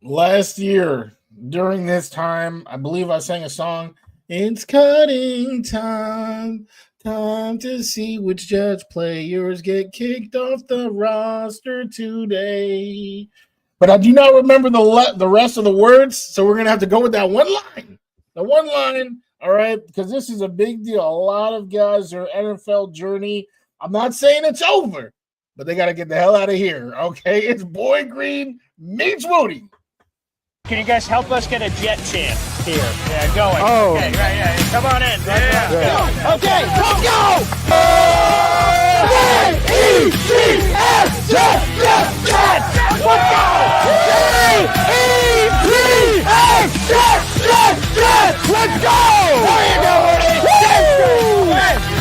Last year, during this time, I believe I sang a song. It's cutting time. Time to see which Jets players get kicked off the roster today. But I do not remember the rest of the words, so we're gonna have to go with that one line. The one line, all right, because this is a big deal. A lot of guys, their NFL journey. I'm not saying it's over, but they got to get the hell out of here. Okay, it's Boy Green meets Wudi. Can you guys help us get a Jet chant here? Yeah, going. Oh. Okay, right, yeah. Come on in. Yeah. Okay, let's go! J-E-T-S, Jets! Let's go! J-E-T-S, Jets! Let's go!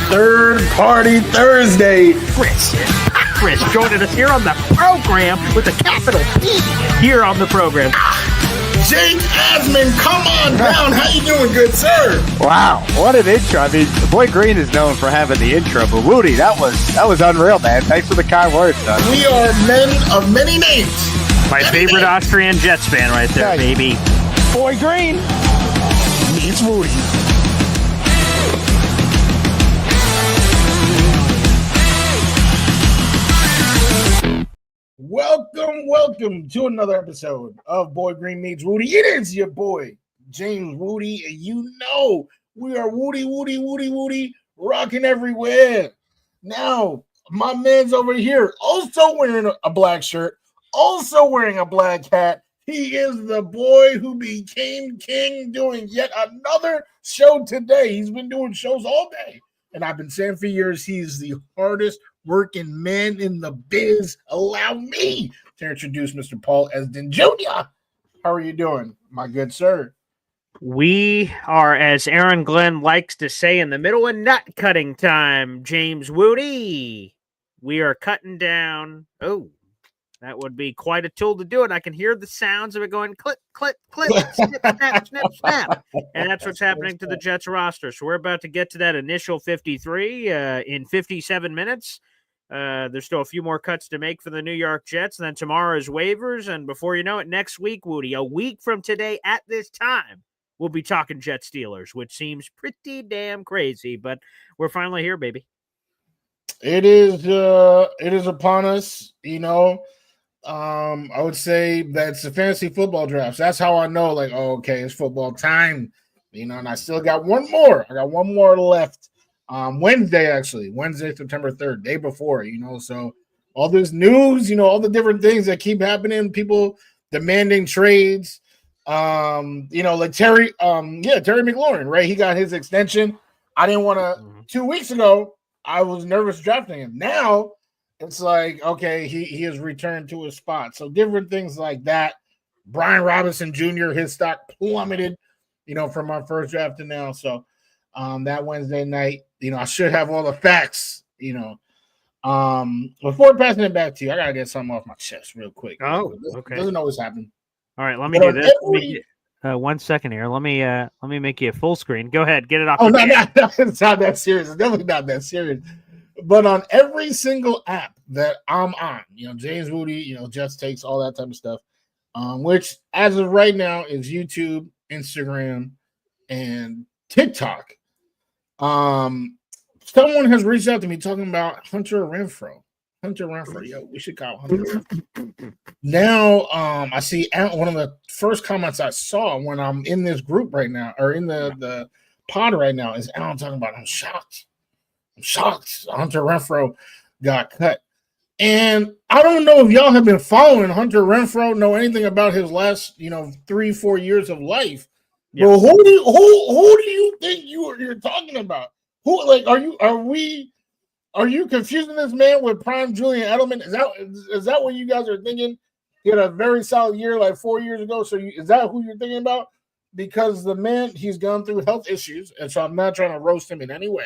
Third Party Thursday. Chris joining us here on the program with a capital P here on the program. Jake Asman, come on down. How you doing, good sir? Wow, what an intro. I mean, Boy Green is known for having the intro, but Wudi, that was unreal, man. Thanks for the kind words, son. We are men of many names. My favorite Austrian Jets fan right there, Nice. baby. Boy Green. Meets Wudi. Welcome to another episode of Boy Green Meets Wudi. It is your boy, James Wudi, and you know we are Wudi, rocking everywhere. Now, my man's over here, also wearing a black shirt, also wearing a black hat. He is the boy who became king, doing yet another show today. He's been doing shows all day, and I've been saying for years he's the hardest working man in the biz. Allow me to introduce Mr. Paul Esden Jr. How are you doing, my good sir? We are, as Aaron Glenn likes to say, in the middle of nut cutting time, James Wudi. We are cutting down. Oh, that would be quite a tool to do it. I can hear the sounds of it going click, click, click, snip, snap, snip, snap. And that's what's happening to the Jets roster. So we're about to get to that initial 53 in 57 minutes. There's still a few more cuts to make for the New York Jets. And then tomorrow is waivers. And before you know it, next week, Wudi, a week from today at this time, we'll be talking Jet Steelers, which seems pretty damn crazy. But we're finally here, baby. It is upon us, you know. I would say that's the fantasy football drafts. That's how I know, like, oh, okay, it's football time, you know. And I still got one more. I got one more left. Wednesday, September 3rd, day before, you know. So all this news, you know, all the different things that keep happening, people demanding trades. You know, like Terry McLaurin, right? He got his extension. I didn't want to 2 weeks ago. I was nervous drafting him. Now it's like, okay, he has returned to his spot. So different things like that. Brian Robinson Jr., his stock plummeted, you know, from my first draft to now. So that Wednesday night, you know, I should have all the facts, you know. Before passing it back to you, I gotta get something off my chest real quick. Oh, okay. Doesn't always happen. All right, let me do this. 1 second here. Let me make you a full screen. Go ahead, get it off. Oh, no, it's not that serious. It's definitely not that serious. But on every single app that I'm on, you know, James Wudi, you know, Just Takes, all that type of stuff, which as of right now is YouTube, Instagram, and TikTok. Someone has reached out to me talking about Hunter Renfrow. Yo, we should call Hunter Renfrow. Now, I see one of the first comments I saw when I'm in this group right now, or in the pod right now, is Alan talking about, I'm shocked. Hunter Renfrow got cut. And I don't know if y'all have been following Hunter Renfrow, know anything about his last, you know, 3-4 years of life. Yeah. Well, who do you think you're talking about? Who, like, are you confusing this man with prime Julian Edelman? Is that what you guys are thinking? He had a very solid year like 4 years ago. So is that who you're thinking about? Because the man, he's gone through health issues, and so I'm not trying to roast him in any way,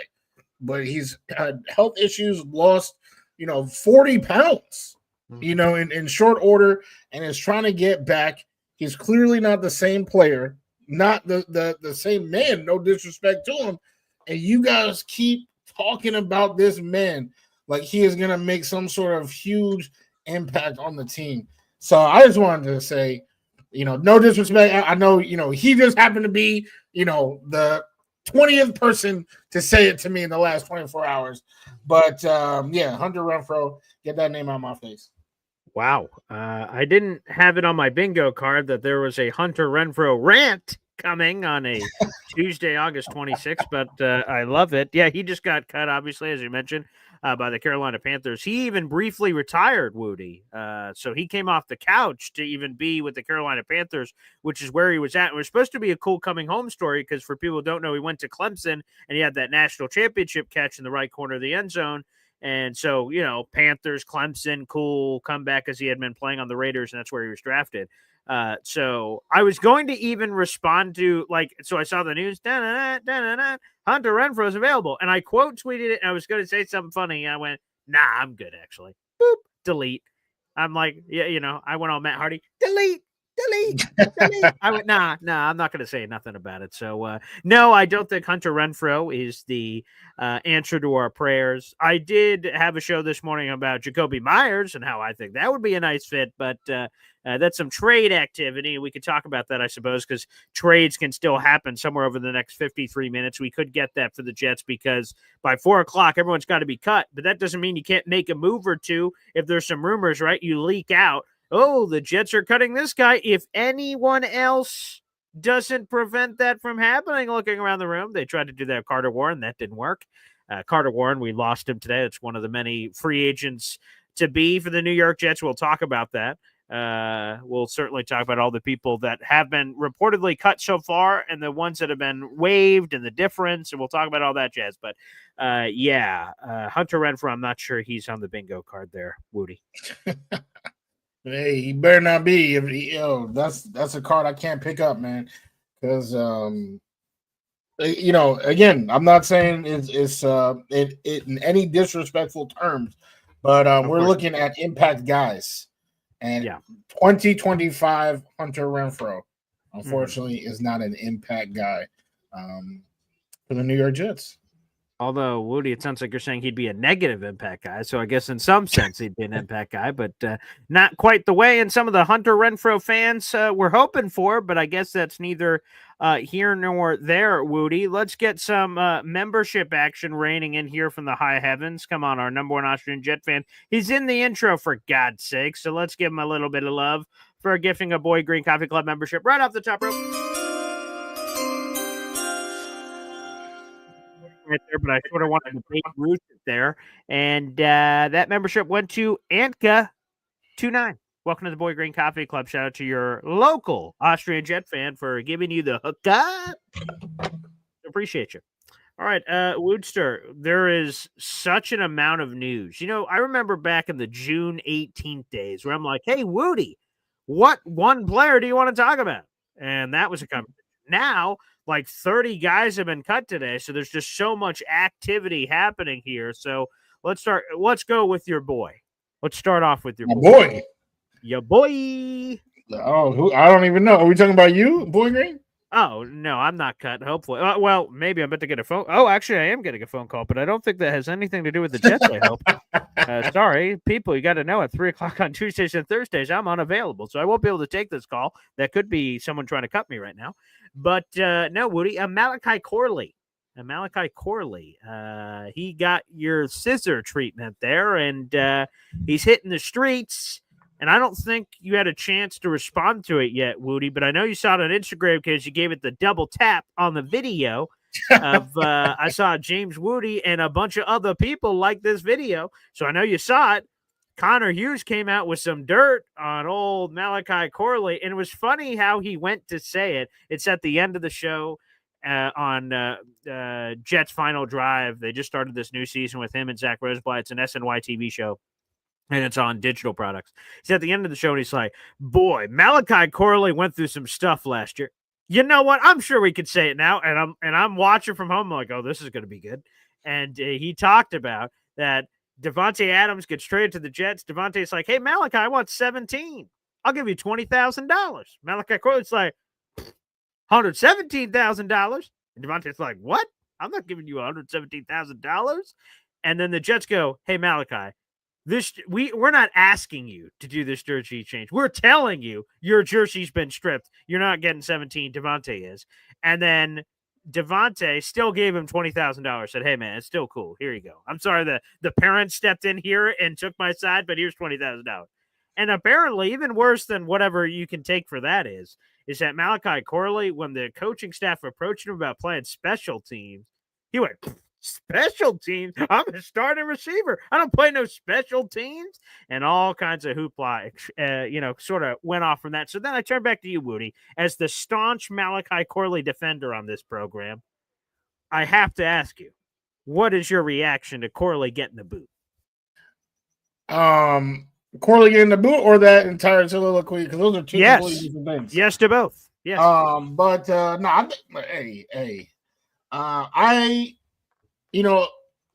but he's had health issues, lost, you know, 40 pounds, you know, in short order, and is trying to get back. He's clearly not the same player, not the same man, no disrespect to him. And you guys keep talking about this man like he is going to make some sort of huge impact on the team. So I just wanted to say, no disrespect. I know, he just happened to be, the 20th person to say it to me in the last 24 hours. But Hunter Renfrow, get that name out of my face. Wow. I didn't have it on my bingo card that there was a Hunter Renfrow rant coming on a Tuesday, August 26th, but I love it. Yeah, he just got cut, obviously, as you mentioned, by the Carolina Panthers. He even briefly retired, Wudi. So he came off the couch to even be with the Carolina Panthers, which is where he was at. It was supposed to be a cool coming home story because for people who don't know, he went to Clemson and he had that national championship catch in the right corner of the end zone. And so, Panthers, Clemson, cool comeback as he had been playing on the Raiders, and that's where he was drafted. So I was going to even respond to, so I saw the news, Hunter Renfrow is available. And I quote tweeted it, and I was going to say something funny. And I went, nah, I'm good, actually. Boop, delete. I'm like, I went on Matt Hardy, delete. I went, nah, I'm not going to say nothing about it. So, no, I don't think Hunter Renfrow is the answer to our prayers. I did have a show this morning about Jacoby Myers and how I think that would be a nice fit, but that's some trade activity. We could talk about that, I suppose, because trades can still happen somewhere over the next 53 minutes. We could get that for the Jets because by 4 o'clock, everyone's got to be cut, but that doesn't mean you can't make a move or two. If there's some rumors, right, you leak out. Oh, the Jets are cutting this guy. If anyone else doesn't prevent that from happening, looking around the room, they tried to do that with Carter Warren. That didn't work. Carter Warren, we lost him today. It's one of the many free agents to be for the New York Jets. We'll talk about that. We'll certainly talk about all the people that have been reportedly cut so far and the ones that have been waived and the difference. And we'll talk about all that jazz. But Hunter Renfrow, I'm not sure he's on the bingo card there, Wudi. Hey, he better not be. That's a card I can't pick up, man. Because again, I'm not saying it's in any disrespectful terms, but we're looking at impact guys, and 2025 Hunter Renfrow, unfortunately, is not an impact guy for the New York Jets. Although, Wudi, it sounds like you're saying he'd be a negative impact guy. So I guess in some sense he'd be an impact guy, but not quite the way. And some of the Hunter Renfrow fans were hoping for, but I guess that's neither here nor there, Wudi. Let's get some membership action raining in here from the high heavens. Come on, our number one Austrian Jet fan. He's in the intro, for God's sake. So let's give him a little bit of love for gifting a Boy Green Coffee Club membership right off the top rope. Right there, but I sort of wanted to bait root it there. And that membership went to Antka29. Welcome to the Boy Green Coffee Club. Shout out to your local Austrian Jet fan for giving you the hookup. Appreciate you. All right, Woodster, there is such an amount of news. I remember back in the June 18th days where I'm like, hey, Woody, what one player do you want to talk about? And that was a conversation. Now, like 30 guys have been cut today, so there's just so much activity happening here. So let's go with your boy. Let's start off with your boy. Your boy. Oh, I don't even know. Are we talking about you, Boy Green? Oh, no, I'm not cut, hopefully. Well, maybe I'm about to get a phone. Oh, actually, I am getting a phone call, but I don't think that has anything to do with the Jets, I hope. Sorry, people, you got to know at 3 o'clock on Tuesdays and Thursdays, I'm unavailable, so I won't be able to take this call. That could be someone trying to cut me right now. But no, Woody, Malachi Corley. He got your scissor treatment there, and he's hitting the streets. And I don't think you had a chance to respond to it yet, Wudi, but I know you saw it on Instagram because you gave it the double tap on the video of I saw James Wudi and a bunch of other people like this video. So I know you saw it. Connor Hughes came out with some dirt on old Malachi Corley, and it was funny how he went to say it. It's at the end of the show on Jets Final Drive. They just started this new season with him and Zach Roseblatt. It's an SNY TV show. And it's on digital products. He's at the end of the show, and he's like, boy, Malachi Corley went through some stuff last year. You know what? I'm sure we could say it now. And I'm watching from home. I'm like, oh, this is going to be good. And he talked about that Devontae Adams gets traded to the Jets. Devontae's like, hey, Malachi, I want 17. I'll give you $20,000. Malachi Corley's like, $117,000. And Devontae's like, what? I'm not giving you $117,000. And then the Jets go, hey, Malachi, We're not asking you to do this jersey change. We're telling you your jersey's been stripped. You're not getting 17. Devontae is, and then Devontae still gave him $20,000. Said, "Hey man, it's still cool. Here you go. I'm sorry the parents stepped in here and took my side, but here's $20,000." And apparently, even worse than whatever you can take for that is that Malachi Corley, when the coaching staff approached him about playing special teams, he went, special teams? I'm a starting receiver. I don't play no special teams. And all kinds of hoopla, sort of went off from that. So then I turn back to you, Wudi, as the staunch Malachi Corley defender on this program. I have to ask you, what is your reaction to Corley getting the boot? Corley getting the boot or that entire soliloquy? Because those are two completely different things. Yes to both. Yes. But no,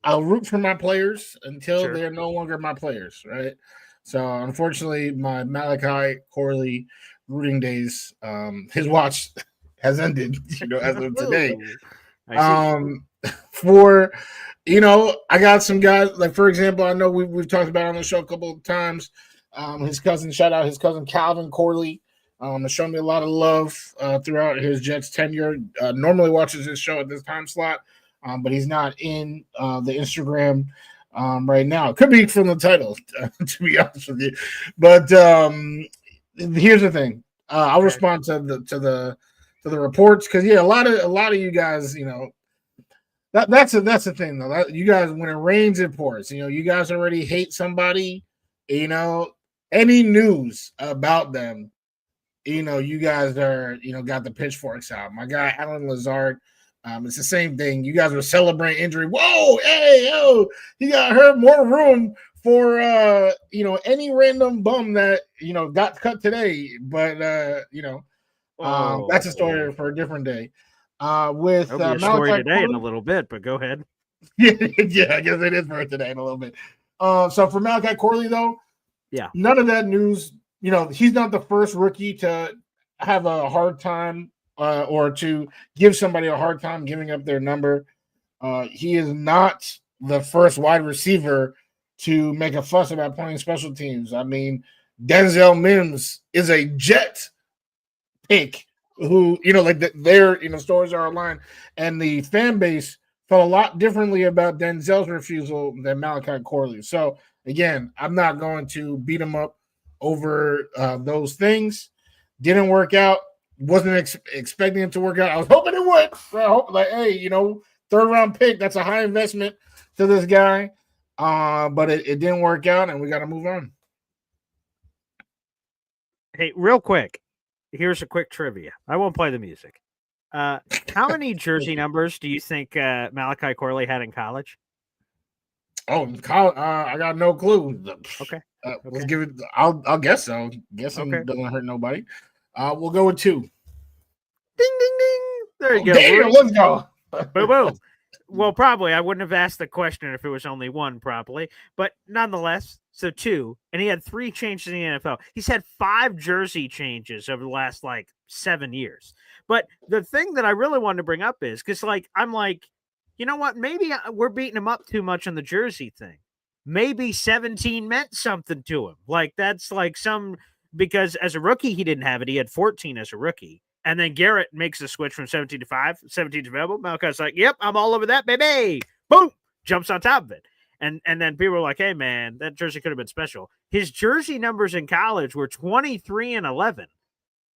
I'll root for my players until they're no longer my players, right? So unfortunately, my Malachi Corley rooting days, his watch has ended, as of today. I got some guys, like, for example, I know we've talked about on the show a couple of times. His cousin, shout out his cousin Calvin Corley, has shown me a lot of love throughout his Jets tenure. Normally watches his show at this time slot, but he's not in the Instagram right now. It could be from the title, to be honest with you. But here's the thing: I'll respond to the reports because a lot of you guys, that's the thing though. That you guys, when it rains, it pours. You guys already hate somebody. Any news about them, you guys are got the pitchforks out. My guy Alan Lazard. It's the same thing. You guys were celebrating injury. Whoa, hey, yo, he got hurt. More room for any random bum that got cut today. But that's a story for a different day. With Malachi story today in a little bit, but go ahead. yeah, I guess it is for today in a little bit. So for Malachi Corley though, none of that news. He's not the first rookie to have a hard time. Or to give somebody a hard time giving up their number. He is not the first wide receiver to make a fuss about playing special teams. I mean, Denzel Mims is a Jet pick who, their stories are online, and the fan base felt a lot differently about Denzel's refusal than Malachi Corley. So, again, I'm not going to beat him up over those things. Didn't work out. Wasn't expecting it to work out. I was hoping it would. I hope, third round pick. That's a high investment to this guy. But it didn't work out, and we got to move on. Hey, real quick, here's a quick trivia. I won't play the music. How many jersey numbers do you think Malachi Corley had in college? Oh, I got no clue. Okay. Let's give it. I'll guess so. Guessing doesn't hurt nobody. We'll go with 2. Ding, ding, ding. There you go. Damn, let's go. Boom, boom. Well, probably I wouldn't have asked the question if it was only 1 properly, but nonetheless, so 2, and he had 3 changes in the NFL. He's had 5 jersey changes over the last 7 years. But the thing that I really wanted to bring up is because I'm you know what? Maybe we're beating him up too much on the jersey thing. Maybe 17 meant something to him. That's because as a rookie, he didn't have it. He had 14 as a rookie. And then Garrett makes the switch from 17 to 5. 17 is available. Malachi's like, yep, I'm all over that, baby. Boom. Jumps on top of it. And then people were like, hey, man, that jersey could have been special. His jersey numbers in college were 23 and 11.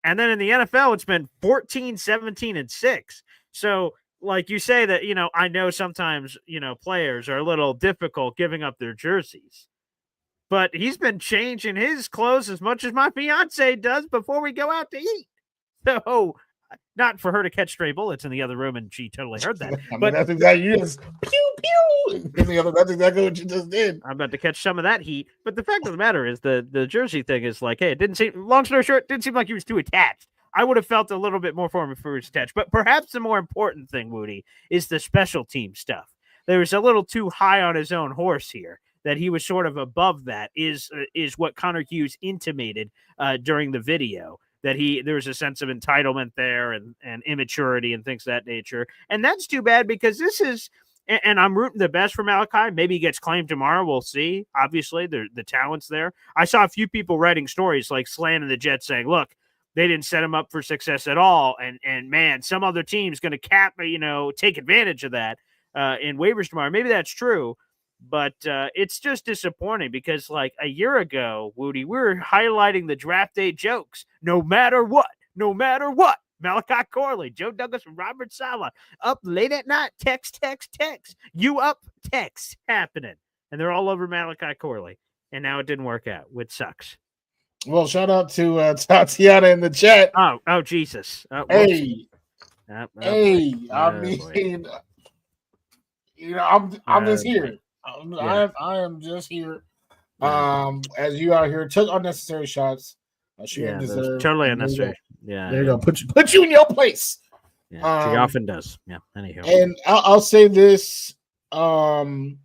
And then in the NFL, it's been 14, 17, and 6. So, you say that, I know sometimes, players are a little difficult giving up their jerseys. But he's been changing his clothes as much as my fiance does before we go out to eat. So, not for her to catch stray bullets in the other room, and she totally heard that. But that's exactly you just pew pew. That's exactly what you just did. I'm about to catch some of that heat. But the fact of the matter is, the jersey thing is hey, it didn't seem. Long story short, it didn't seem like he was too attached. I would have felt a little bit more for him if he was attached. But perhaps the more important thing, Wudi, is the special team stuff. There was a little too high on his own horse here. That he was sort of above that is what Connor Hughes intimated during the video, that there was a sense of entitlement there and immaturity and things of that nature. And that's too bad because this is and I'm rooting the best for Malachi. Maybe he gets claimed tomorrow. We'll see. Obviously, the talent's there. I saw a few people writing stories like Slan and the Jets saying, look, they didn't set him up for success at all. And man, some other team's going to take advantage of that in waivers tomorrow. Maybe that's true. But it's just disappointing because, like, a year ago, Wudi, we were highlighting the draft day jokes. No matter what, Malachi Corley, Joe Douglas, and Robert Saleh up late at night, text. You up, text happening. And they're all over Malachi Corley. And now it didn't work out, which sucks. Well, shout out to Tatiana in the chat. Oh, Jesus. Hey. I boy. mean, I'm just here. I am just here. As you out here took unnecessary shots. She didn't deserve. Totally unnecessary. Yeah. There you go. Put you in your place. Yeah, she often does. Yeah. Anyhow. And I'll say this, with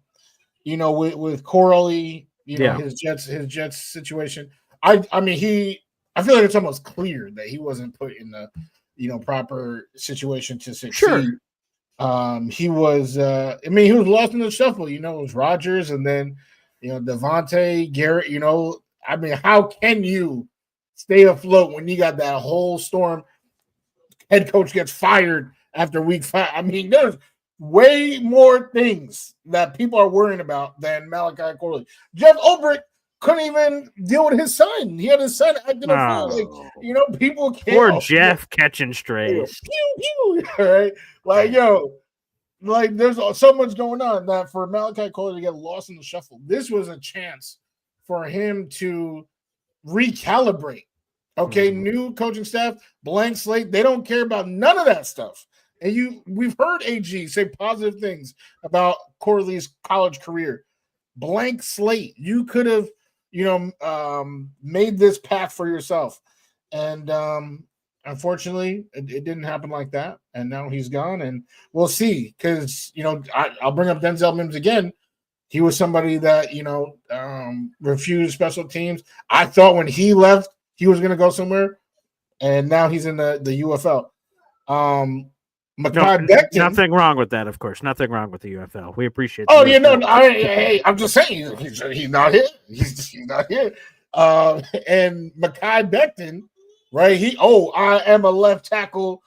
Corley, his Jets situation. I feel like it's almost clear that he wasn't put in the, proper situation to succeed. Sure. He was he was lost in the shuffle. It was Rodgers and then Devontae, Garrett. How can you stay afloat when you got that whole storm? Head coach gets fired after week 5. There's way more things that people are worrying about than Malachi Corley. Jeff Ulbrich couldn't even deal with his son. He had his son acting a fool. People can't. Poor Jeff catching strays. Right? There's so much going on that for Malachi Corley to get lost in the shuffle. This was a chance for him to recalibrate. Okay, new coaching staff, blank slate. They don't care about none of that stuff. And we've heard AG say positive things about Corley's college career. Blank slate. You could have, made this path for yourself. And unfortunately, it didn't happen like that. And now he's gone. And we'll see. Because, I'll bring up Denzel Mims again. He was somebody that, refused special teams. I thought when he left, he was going to go somewhere. And now he's in the UFL. Becton, nothing wrong with that, of course. Nothing wrong with the UFL. We appreciate. I'm just saying he's not here. He's not here. And Mekhi Becton, right? I am a left tackle.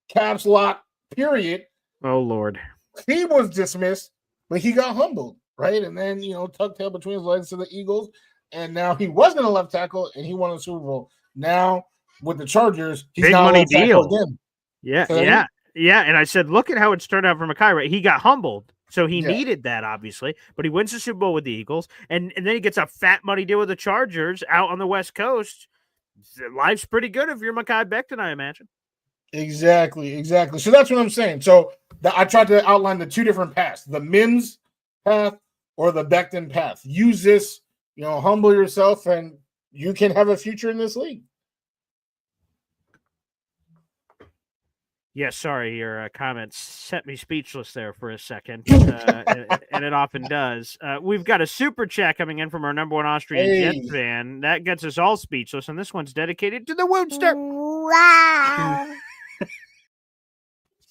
Caps lock. Period. Oh Lord. He was dismissed, but he got humbled, right? And then tucked tail between his legs to the Eagles, and now he wasn't a left tackle, and he won a Super Bowl. Now with the Chargers, he's big not money a left tackle again. Yeah. And I said, look at how it's turned out for Mekhi, right? He got humbled, so he needed that, obviously. But he wins the Super Bowl with the Eagles, and then he gets a fat money deal with the Chargers out on the West Coast. Life's pretty good if you're Mekhi Becton, I imagine. Exactly. So that's what I'm saying. So I tried to outline the two different paths: the Mims path or the Becton path. Use this, humble yourself, and you can have a future in this league. Yeah, sorry, your comments set me speechless there for a second, and it often does. We've got a super chat coming in from our number one Austrian Jets fan. That gets us all speechless, and this one's dedicated to the Woodster. Wow.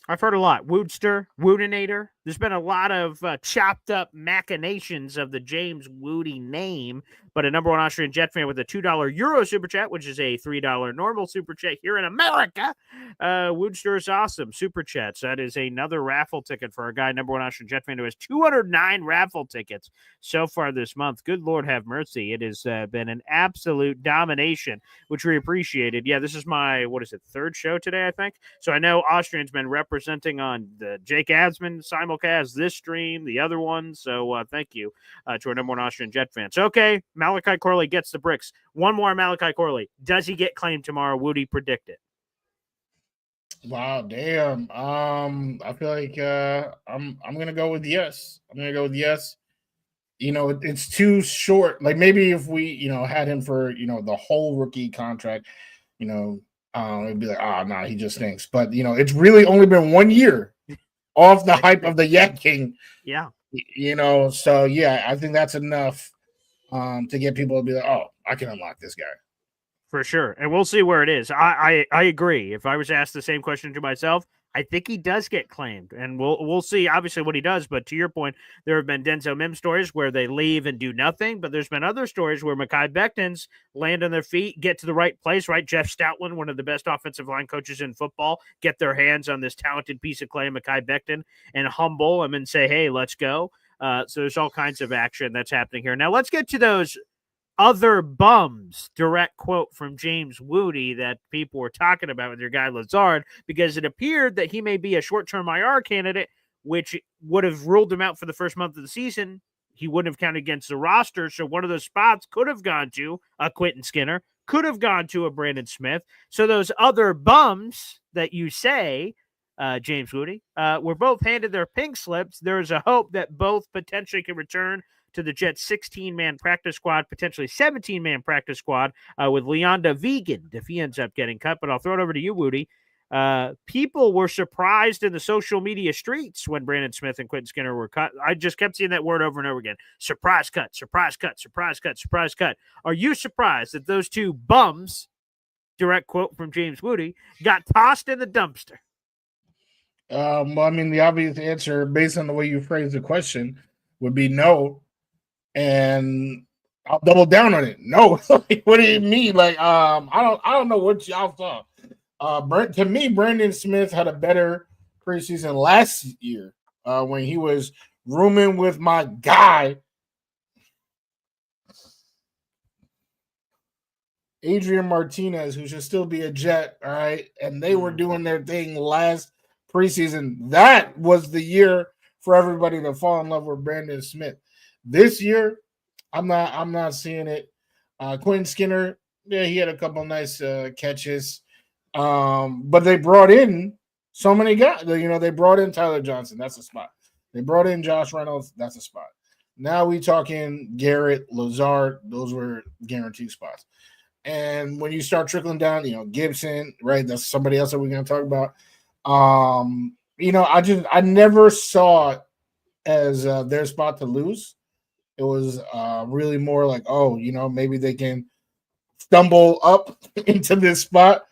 I've heard a lot. Woodster, Woodinator. There's been a lot of chopped up machinations of the James Wudi name, but a number one Austrian Jet fan with a $2 Euro super chat, which is a $3 normal super chat here in America. Woodster is awesome. Super chats. That is another raffle ticket for our guy, number one Austrian Jet fan, who has 209 raffle tickets so far this month. Good Lord have mercy. It has been an absolute domination, which we appreciated. Yeah, this is my, third show today, I think. So I know Austrian's been representing on the Jake Asman simulcast, this stream, the other one. So thank you to our number one Austrian Jet fans. Okay, Malachi Corley gets the bricks. One more Malachi Corley. Does he get claimed tomorrow? Wudi, predict it. Wow, damn. I feel like I'm gonna go with yes. It's too short. Like maybe if we had him for the whole rookie contract, it'd be like, no, he just stinks. But it's really only been 1 year off the hype of the Yak King. Yeah. So yeah, I think that's enough to get people to be like, oh, I can unlock this guy. For sure. And we'll see where it is. I agree. If I was asked the same question to myself, I think he does get claimed, and we'll see obviously what he does. But to your point, there have been Denzel Mims stories where they leave and do nothing, but there's been other stories where Mekhi Becton's land on their feet, get to the right place, right? Jeff Stoutland, one of the best offensive line coaches in football, get their hands on this talented piece of clay, Mekhi Becton, and humble him and say, hey, let's go. So there's all kinds of action that's happening here. Now let's get to those other bums, direct quote from James Wudi, that people were talking about with your guy Lazard, because it appeared that he may be a short-term IR candidate, which would have ruled him out for the first month of the season. He wouldn't have counted against the roster, so one of those spots could have gone to a Quentin Skinner, could have gone to a Brandon Smith. So those other bums that you say, James Wudi, were both handed their pink slips. There is a hope that both potentially can return to the Jets' 16-man practice squad, potentially 17-man practice squad, with Leonda Vegan if he ends up getting cut. But I'll throw it over to you, Wudi. People were surprised in the social media streets when Brandon Smith and Quentin Skinner were cut. I just kept seeing that word over and over again. Surprise cut, surprise cut, surprise cut, surprise cut. Are you surprised that those two bums, direct quote from James Wudi, got tossed in the dumpster? Well, I mean, the obvious answer, based on the way you phrased the question, would be no. And I'll double down on it. No, what do you mean? Like, I don't know what y'all thought. To me, Brandon Smith had a better preseason last year when he was rooming with my guy, Adrian Martinez, who should still be a Jet. All right, and they were doing their thing last preseason. That was the year for everybody to fall in love with Brandon Smith. This year, I'm not seeing it. Quentin Skinner, yeah, he had a couple nice catches, but they brought in so many guys. They brought in Tyler Johnson. That's a spot. They brought in Josh Reynolds. That's a spot. Now we talking Garrett, Lazard. Those were guaranteed spots. And when you start trickling down, Gibson, right? That's somebody else that we're going to talk about. I never saw it as their spot to lose. It was really more like, maybe they can stumble up into this spot.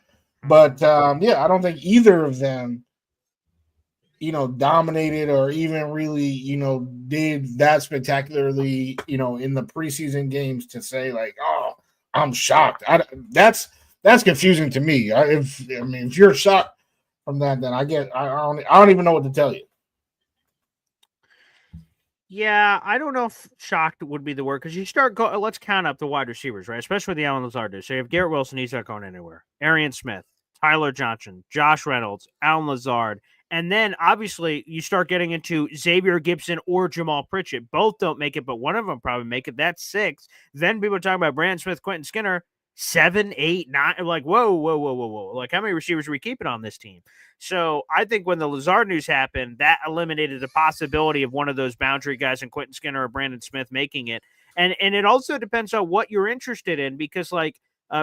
But, I don't think either of them, dominated or even really, did that spectacularly, in the preseason games to say like, oh, I'm shocked. That's confusing to me. If you're shocked from that, then I don't even know what to tell you. Yeah, I don't know if shocked would be the word, because you start let's count up the wide receivers, right? Especially with the Allen Lazard. So you have Garrett Wilson, he's not going anywhere. Arian Smith, Tyler Johnson, Josh Reynolds, Allen Lazard. And then obviously you start getting into Xavier Gibson or Jamal Pritchett. Both don't make it, but one of them probably make it. That's 6. Then people are talking about Brandon Smith, Quentin Skinner, 7, 8, 9. Like, whoa. Like, how many receivers are we keeping on this team? So I think when the Lazard news happened, that eliminated the possibility of one of those boundary guys in Quentin Skinner or Brandon Smith making it. And it also depends on what you're interested in, because like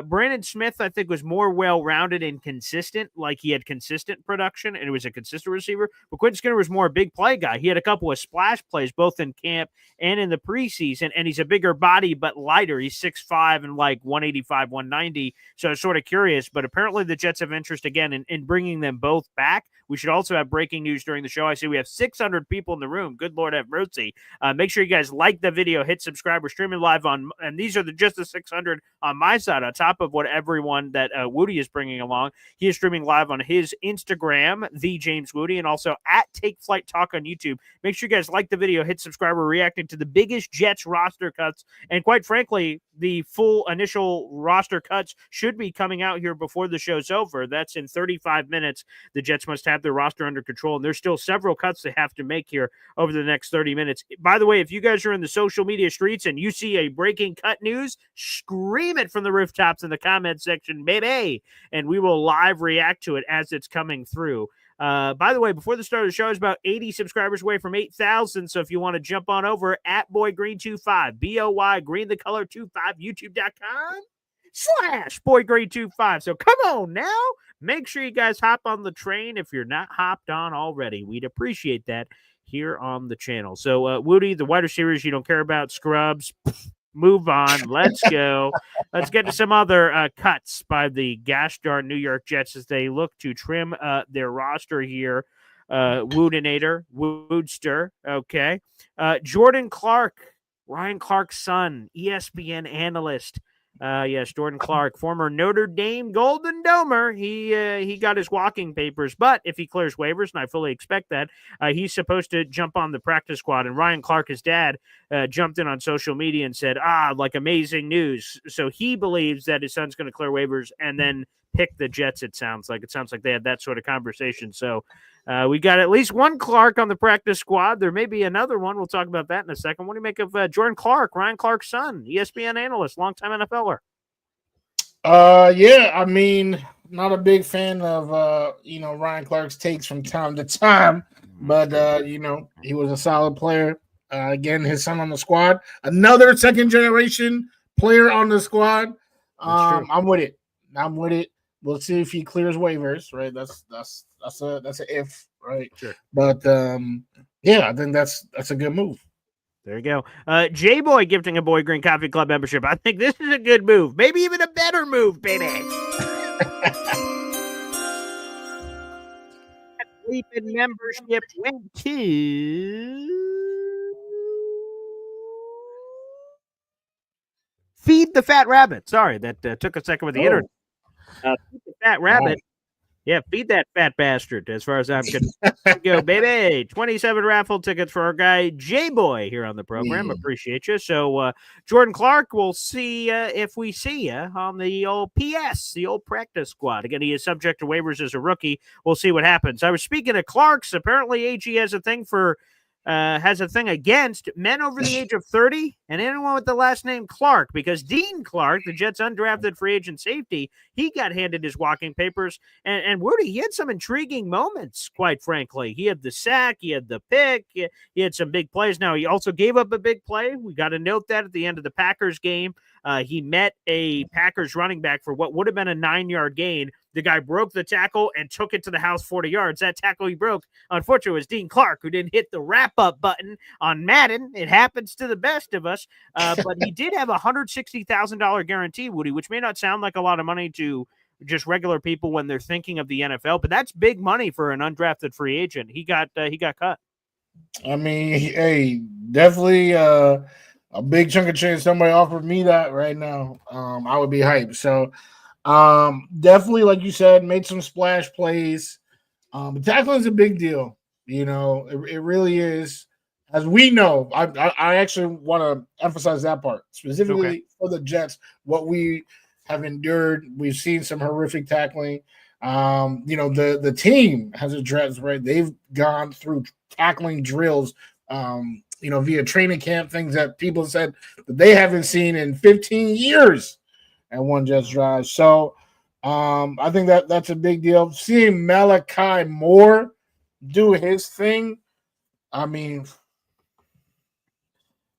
Brandon Smith, I think, was more well-rounded and consistent. Like, he had consistent production, and he was a consistent receiver. But Quentin Skinner was more a big play guy. He had a couple of splash plays, both in camp and in the preseason, and he's a bigger body but lighter. He's 6'5" and like 185, 190. So I was sort of curious, but apparently the Jets have interest again in bringing them both back. We should also have breaking news during the show. I see we have 600 people in the room. Good Lord have mercy. Make sure you guys like the video, hit subscribe. We're streaming live and these are just the 600 on my side, on top of what everyone that Wudi is bringing along. He is streaming live on his Instagram, the James Wudi, and also at Take Flight Talk on YouTube. Make sure you guys like the video, hit subscribe. We're reacting to the biggest Jets roster cuts, and quite frankly, the full initial roster cuts should be coming out here before the show's over. That's in 35 minutes. The Jets must have their roster under control, and there's still several cuts they have to make here over the next 30 minutes. By the way, if you guys are in the social media streets and you see a breaking cut news, scream it from the rooftops in the comment section, baby, and we will live react to it as it's coming through. By the way, before the start of the show, is about 80 subscribers away from 8,000. So if you want to jump on over at BoyGreen25, BOY Green the Color 25, YouTube.com/BoyGreen25. So come on now. Make sure you guys hop on the train if you're not hopped on already. We'd appreciate that here on the channel. So, Wudi, the wide receivers you don't care about, scrubs, move on. Let's go. Let's get to some other cuts by the gosh darn New York Jets as they look to trim their roster here. Woodster, okay. Jordan Clark, Ryan Clark's son, ESPN analyst. Yes, Jordan Clark, former Notre Dame Golden Domer. He got his walking papers, but if he clears waivers, and I fully expect that, he's supposed to jump on the practice squad. And Ryan Clark, his dad, jumped in on social media and said, like amazing news. So he believes that his son's going to clear waivers and then pick the Jets, it sounds like. It sounds like they had that sort of conversation. So we got at least one Clark on the practice squad. There may be another one. We'll talk about that in a second. What do you make of Jordan Clark, Ryan Clark's son, ESPN analyst, longtime NFLer? Yeah, I mean, not a big fan of Ryan Clark's takes from time to time, but he was a solid player. Again, his son on the squad, another second generation player on the squad. I'm with it. We'll see if he clears waivers, right? That's an if, right? Sure. But I think that's a good move. There you go. J-Boy gifting a Boy Green Coffee Club membership. I think this is a good move. Maybe even a better move, baby. Sleeping membership went to Feed the Fat Rabbit. Sorry, that took a second with the internet. Feed the Fat Rabbit. Yeah, feed that fat bastard, as far as I'm concerned. Go, baby. 27 raffle tickets for our guy, J-Boy, here on the program. Appreciate you. So, Jordan Clark, we'll see if we see you on the old PS, the old practice squad. Again, he is subject to waivers as a rookie. We'll see what happens. I was speaking of Clarks. Apparently, AG has a thing against men over the age of 30 and anyone with the last name Clark, because Dean Clark, the Jets' undrafted free agent safety, he got handed his walking papers. And Wudi, he had some intriguing moments, quite frankly. He had the sack, he had the pick, he had some big plays. Now, he also gave up a big play. We got to note that at the end of the Packers game. He met a Packers running back for what would have been a 9-yard gain. The guy broke the tackle and took it to the house 40 yards. That tackle he broke, unfortunately, was Dean Clark, who didn't hit the wrap-up button on Madden. It happens to the best of us. But he did have a $160,000 guarantee, Wudi, which may not sound like a lot of money to just regular people when they're thinking of the NFL, but that's big money for an undrafted free agent. He got cut. I mean, hey, definitely a big chunk of change. Somebody offered me that right now. I would be hyped. So definitely, like you said, made some splash plays. Tackling is a big deal. It really is. As we know, I actually want to emphasize that part specifically for the Jets. What we have endured, we've seen some horrific tackling. The team has addressed, right? They've gone through tackling drills, via training camp, things that people said that they haven't seen in 15 years at one Jets drive. So I think that's a big deal. Seeing Malachi Moore do his thing, I mean,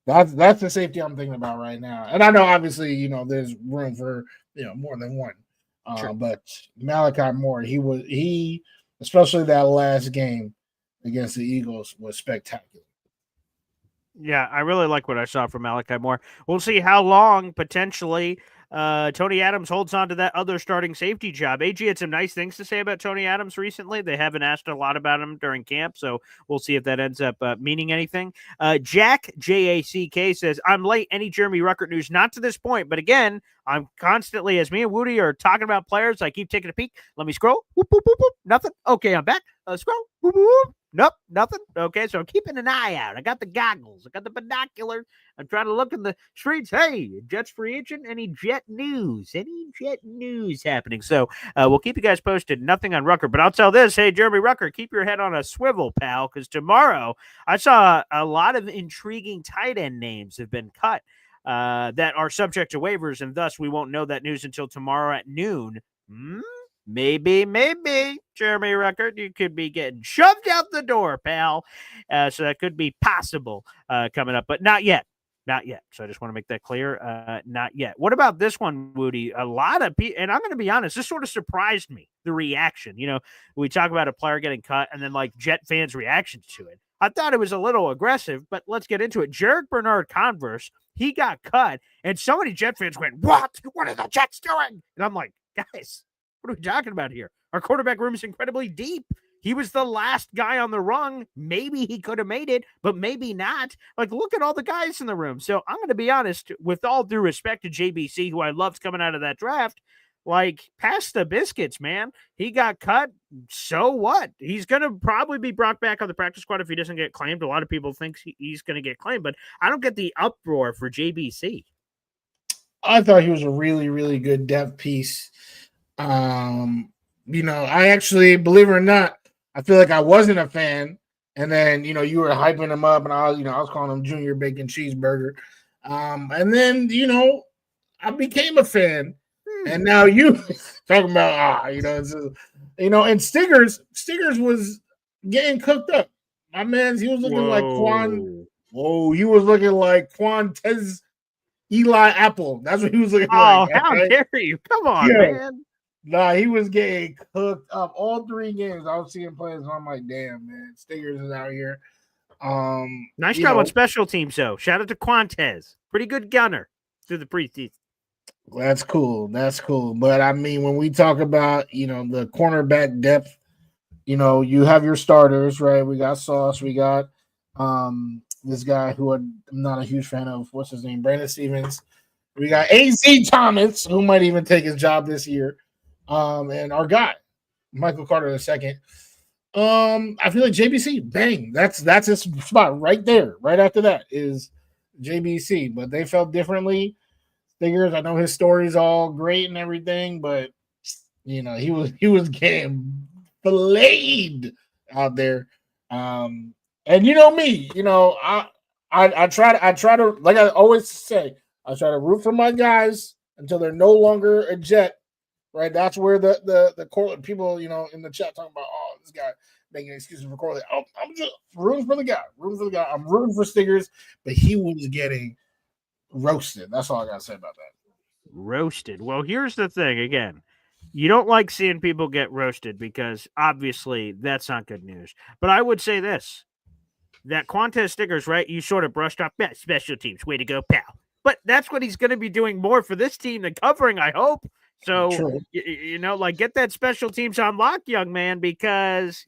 that's the safety I'm thinking about right now. And I know obviously, there's room for more than one. Sure. But Malachi Moore, he especially that last game against the Eagles was spectacular. Yeah, I really like what I saw from Malachi Moore. We'll see how long potentially Tony Adams holds on to that other starting safety job. AG had some nice things to say about Tony Adams recently. They haven't asked a lot about him during camp, so we'll see if that ends up meaning anything. Jack, J-A-C-K, says, I'm late. Any Jeremy Ruckert news? Not to this point, but again, I'm constantly, as me and Wudi are talking about players, I keep taking a peek. Let me scroll. Whoop, whoop, whoop, whoop. Nothing. Okay, I'm back. Scroll. Whoop, whoop, whoop. Nope, nothing. Okay, so I'm keeping an eye out. I got the goggles. I got the binoculars. I'm trying to look in the streets. Hey, Jets free agent? Any Jet news? Any Jet news happening? So we'll keep you guys posted. Nothing on Rucker, but I'll tell this. Hey, Jeremy Rucker, keep your head on a swivel, pal, because tomorrow I saw a lot of intriguing tight end names have been cut that are subject to waivers, and thus we won't know that news until tomorrow at noon. Maybe, Jeremy Rucker, you could be getting shoved out the door, pal. So that could be possible coming up, but not yet. So I just want to make that clear. Not yet. What about this one, Wudi? A lot of people, and I'm going to be honest, this sort of surprised me, the reaction. We talk about a player getting cut and then like Jet fans' reactions to it. I thought it was a little aggressive, but let's get into it. Jarek Bernard Converse, he got cut, and so many Jet fans went, "What? What are the Jets doing?" And I'm like, guys, what are we talking about here? Our quarterback room is incredibly deep. He was the last guy on the rung. Maybe he could have made it, but maybe not. Like, look at all the guys in the room. So I'm going to be honest, with all due respect to JBC, who I loved coming out of that draft, like, pass the biscuits, man. He got cut. So what? He's going to probably be brought back on the practice squad if he doesn't get claimed. A lot of people think he's going to get claimed, but I don't get the uproar for JBC. I thought he was a really, really good depth piece. I actually, believe it or not, I feel like I wasn't a fan. And then, you were hyping him up, and I was calling him Junior Bacon Cheeseburger. And then, I became a fan. And now you talking about, and Stiggers was getting cooked up. My man, he was looking like Quan. Whoa, he was looking like Quantez Eli Apple. That's what he was looking like. Oh, how dare you? Come on, man. Nah, he was getting cooked up. All 3 games I was seeing plays, and I'm like, damn, man, Stiggers is out here. Nice job on special teams, though. Shout out to Quantez. Pretty good gunner through the preseason. That's cool. But I mean, when we talk about, the cornerback depth, you have your starters, right? We got Sauce. We got this guy who I'm not a huge fan of. What's his name? Brandon Stevens. We got A.Z. Thomas, who might even take his job this year. And our guy, Michael Carter II. I feel like JBC, bang. That's his spot right there. Right after that is JBC. But they felt differently. Stiggers, I know his story's all great and everything, but he was getting filleted out there. And me, I try to, like I always say, I try to root for my guys until they're no longer a Jet. Right, that's where the Corley people, in the chat talking about, oh, this guy making excuses for Corley. I'm just rooting for the guy. I'm rooting for Stiggers, but he was getting roasted. That's all I gotta say about that. Roasted. Well, here's the thing. Again, you don't like seeing people get roasted because obviously that's not good news. But I would say this: that Quantez Stiggers, right? You sort of brushed off special teams. Way to go, pal. But that's what he's going to be doing more for this team than covering, I hope. So, get that special teams on lock, young man, because,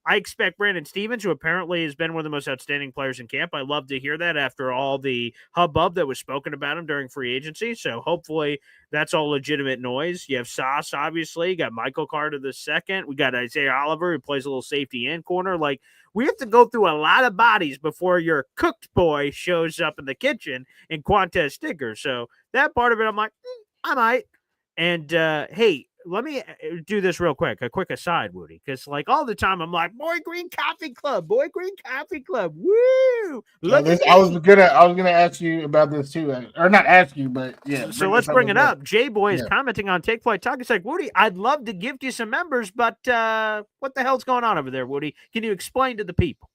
I expect Brandon Stevens, who apparently has been one of the most outstanding players in camp. I love to hear that after all the hubbub that was spoken about him during free agency. So hopefully that's all legitimate noise. You have Sauce, obviously. You got Michael Carter II. We got Isaiah Oliver, who plays a little safety and corner. Like, we have to go through a lot of bodies before your cooked boy shows up in the kitchen in Quantez Stiggers. So that part of it, I'm like, I might. And, hey, let me do this real quick. A quick aside, Wudi, because all the time I'm like, Boy Green Coffee Club. Woo! I was gonna ask you about this too, or not ask you, but yeah. So let's bring it up. J Boy is commenting on Take Flight Talk. It's like, Wudi, I'd love to gift you some members, but what the hell's going on over there, Wudi? Can you explain to the people?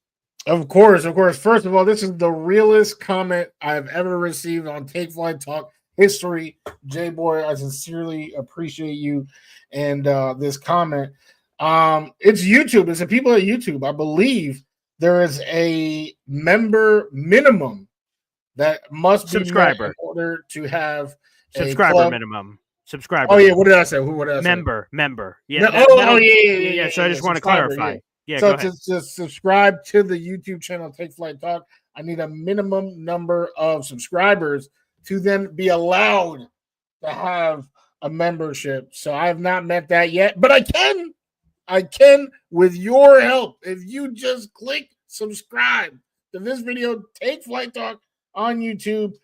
Of course. First of all, this is the realest comment I've ever received on Take Flight Talk history. J-Boy, I sincerely appreciate you and this comment. It's YouTube. It's the people at YouTube. I believe there is a member minimum that must be subscriber in order to have subscriber minimum. Subscriber. Oh yeah, what did I say? What did I say? Member. Yeah. Yeah. So I just want to clarify. Yeah. So to subscribe to the YouTube channel Take Flight Talk, I need a minimum number of subscribers to then be allowed to have a membership. So I have not met that yet, but I can with your help. If you just click subscribe to this video, Take Flight Talk on YouTube,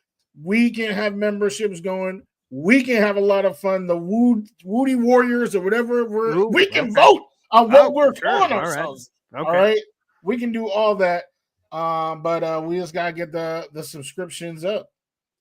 we can have memberships going. We can have a lot of fun. The Wudi Warriors or whatever we can vote on what we're calling ourselves. Okay. All right. We can do all that. But we just gotta get the subscriptions up.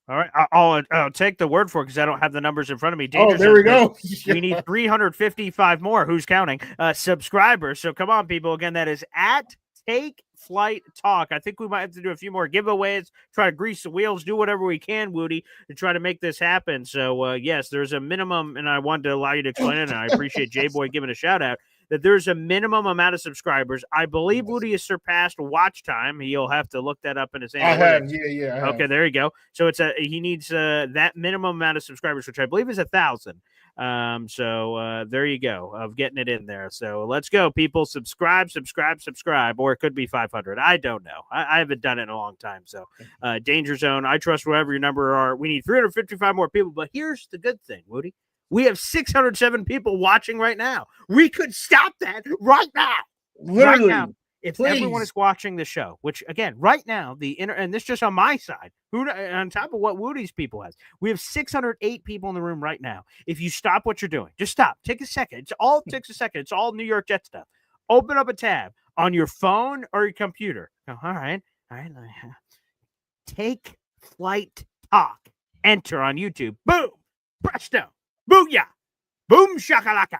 All right, I'll take the word for it because I don't have the numbers in front of me. Danger there we go. We need 355 more. Who's counting? Subscribers. So come on, people. Again, that is at Take Flight Talk. I think we might have to do a few more giveaways, try to grease the wheels, do whatever we can, Wudi, to try to make this happen. So, yes, there's a minimum, and I wanted to allow you to explain it, and I appreciate J-Boy giving a shout-out. that there's a minimum amount of subscribers. I believe Wudi has surpassed watch time. He'll have to look that up in his analytics. I have, yeah. I Okay, have. there you go. So he needs that minimum amount of subscribers, which I believe is 1,000. So there you go, of getting it in there. So let's go, people. Subscribe, or it could be 500. I don't know. I haven't done it in a long time. So Danger Zone, I trust wherever your number are. We need 355 more people. But here's the good thing, Wudi. We have 607 people watching right now. We could stop that right now. Literally. Right now. If everyone is watching the show, which again, right now, and this just on my side, on top of what Wudi's people has, we have 608 people in the room right now. If you stop what you're doing, just stop, take a second. It takes a second. It's all New York Jet stuff. Open up a tab on your phone or your computer. All right. Take Flight Talk. Enter on YouTube. Boom, presto, booyah, boom shakalaka.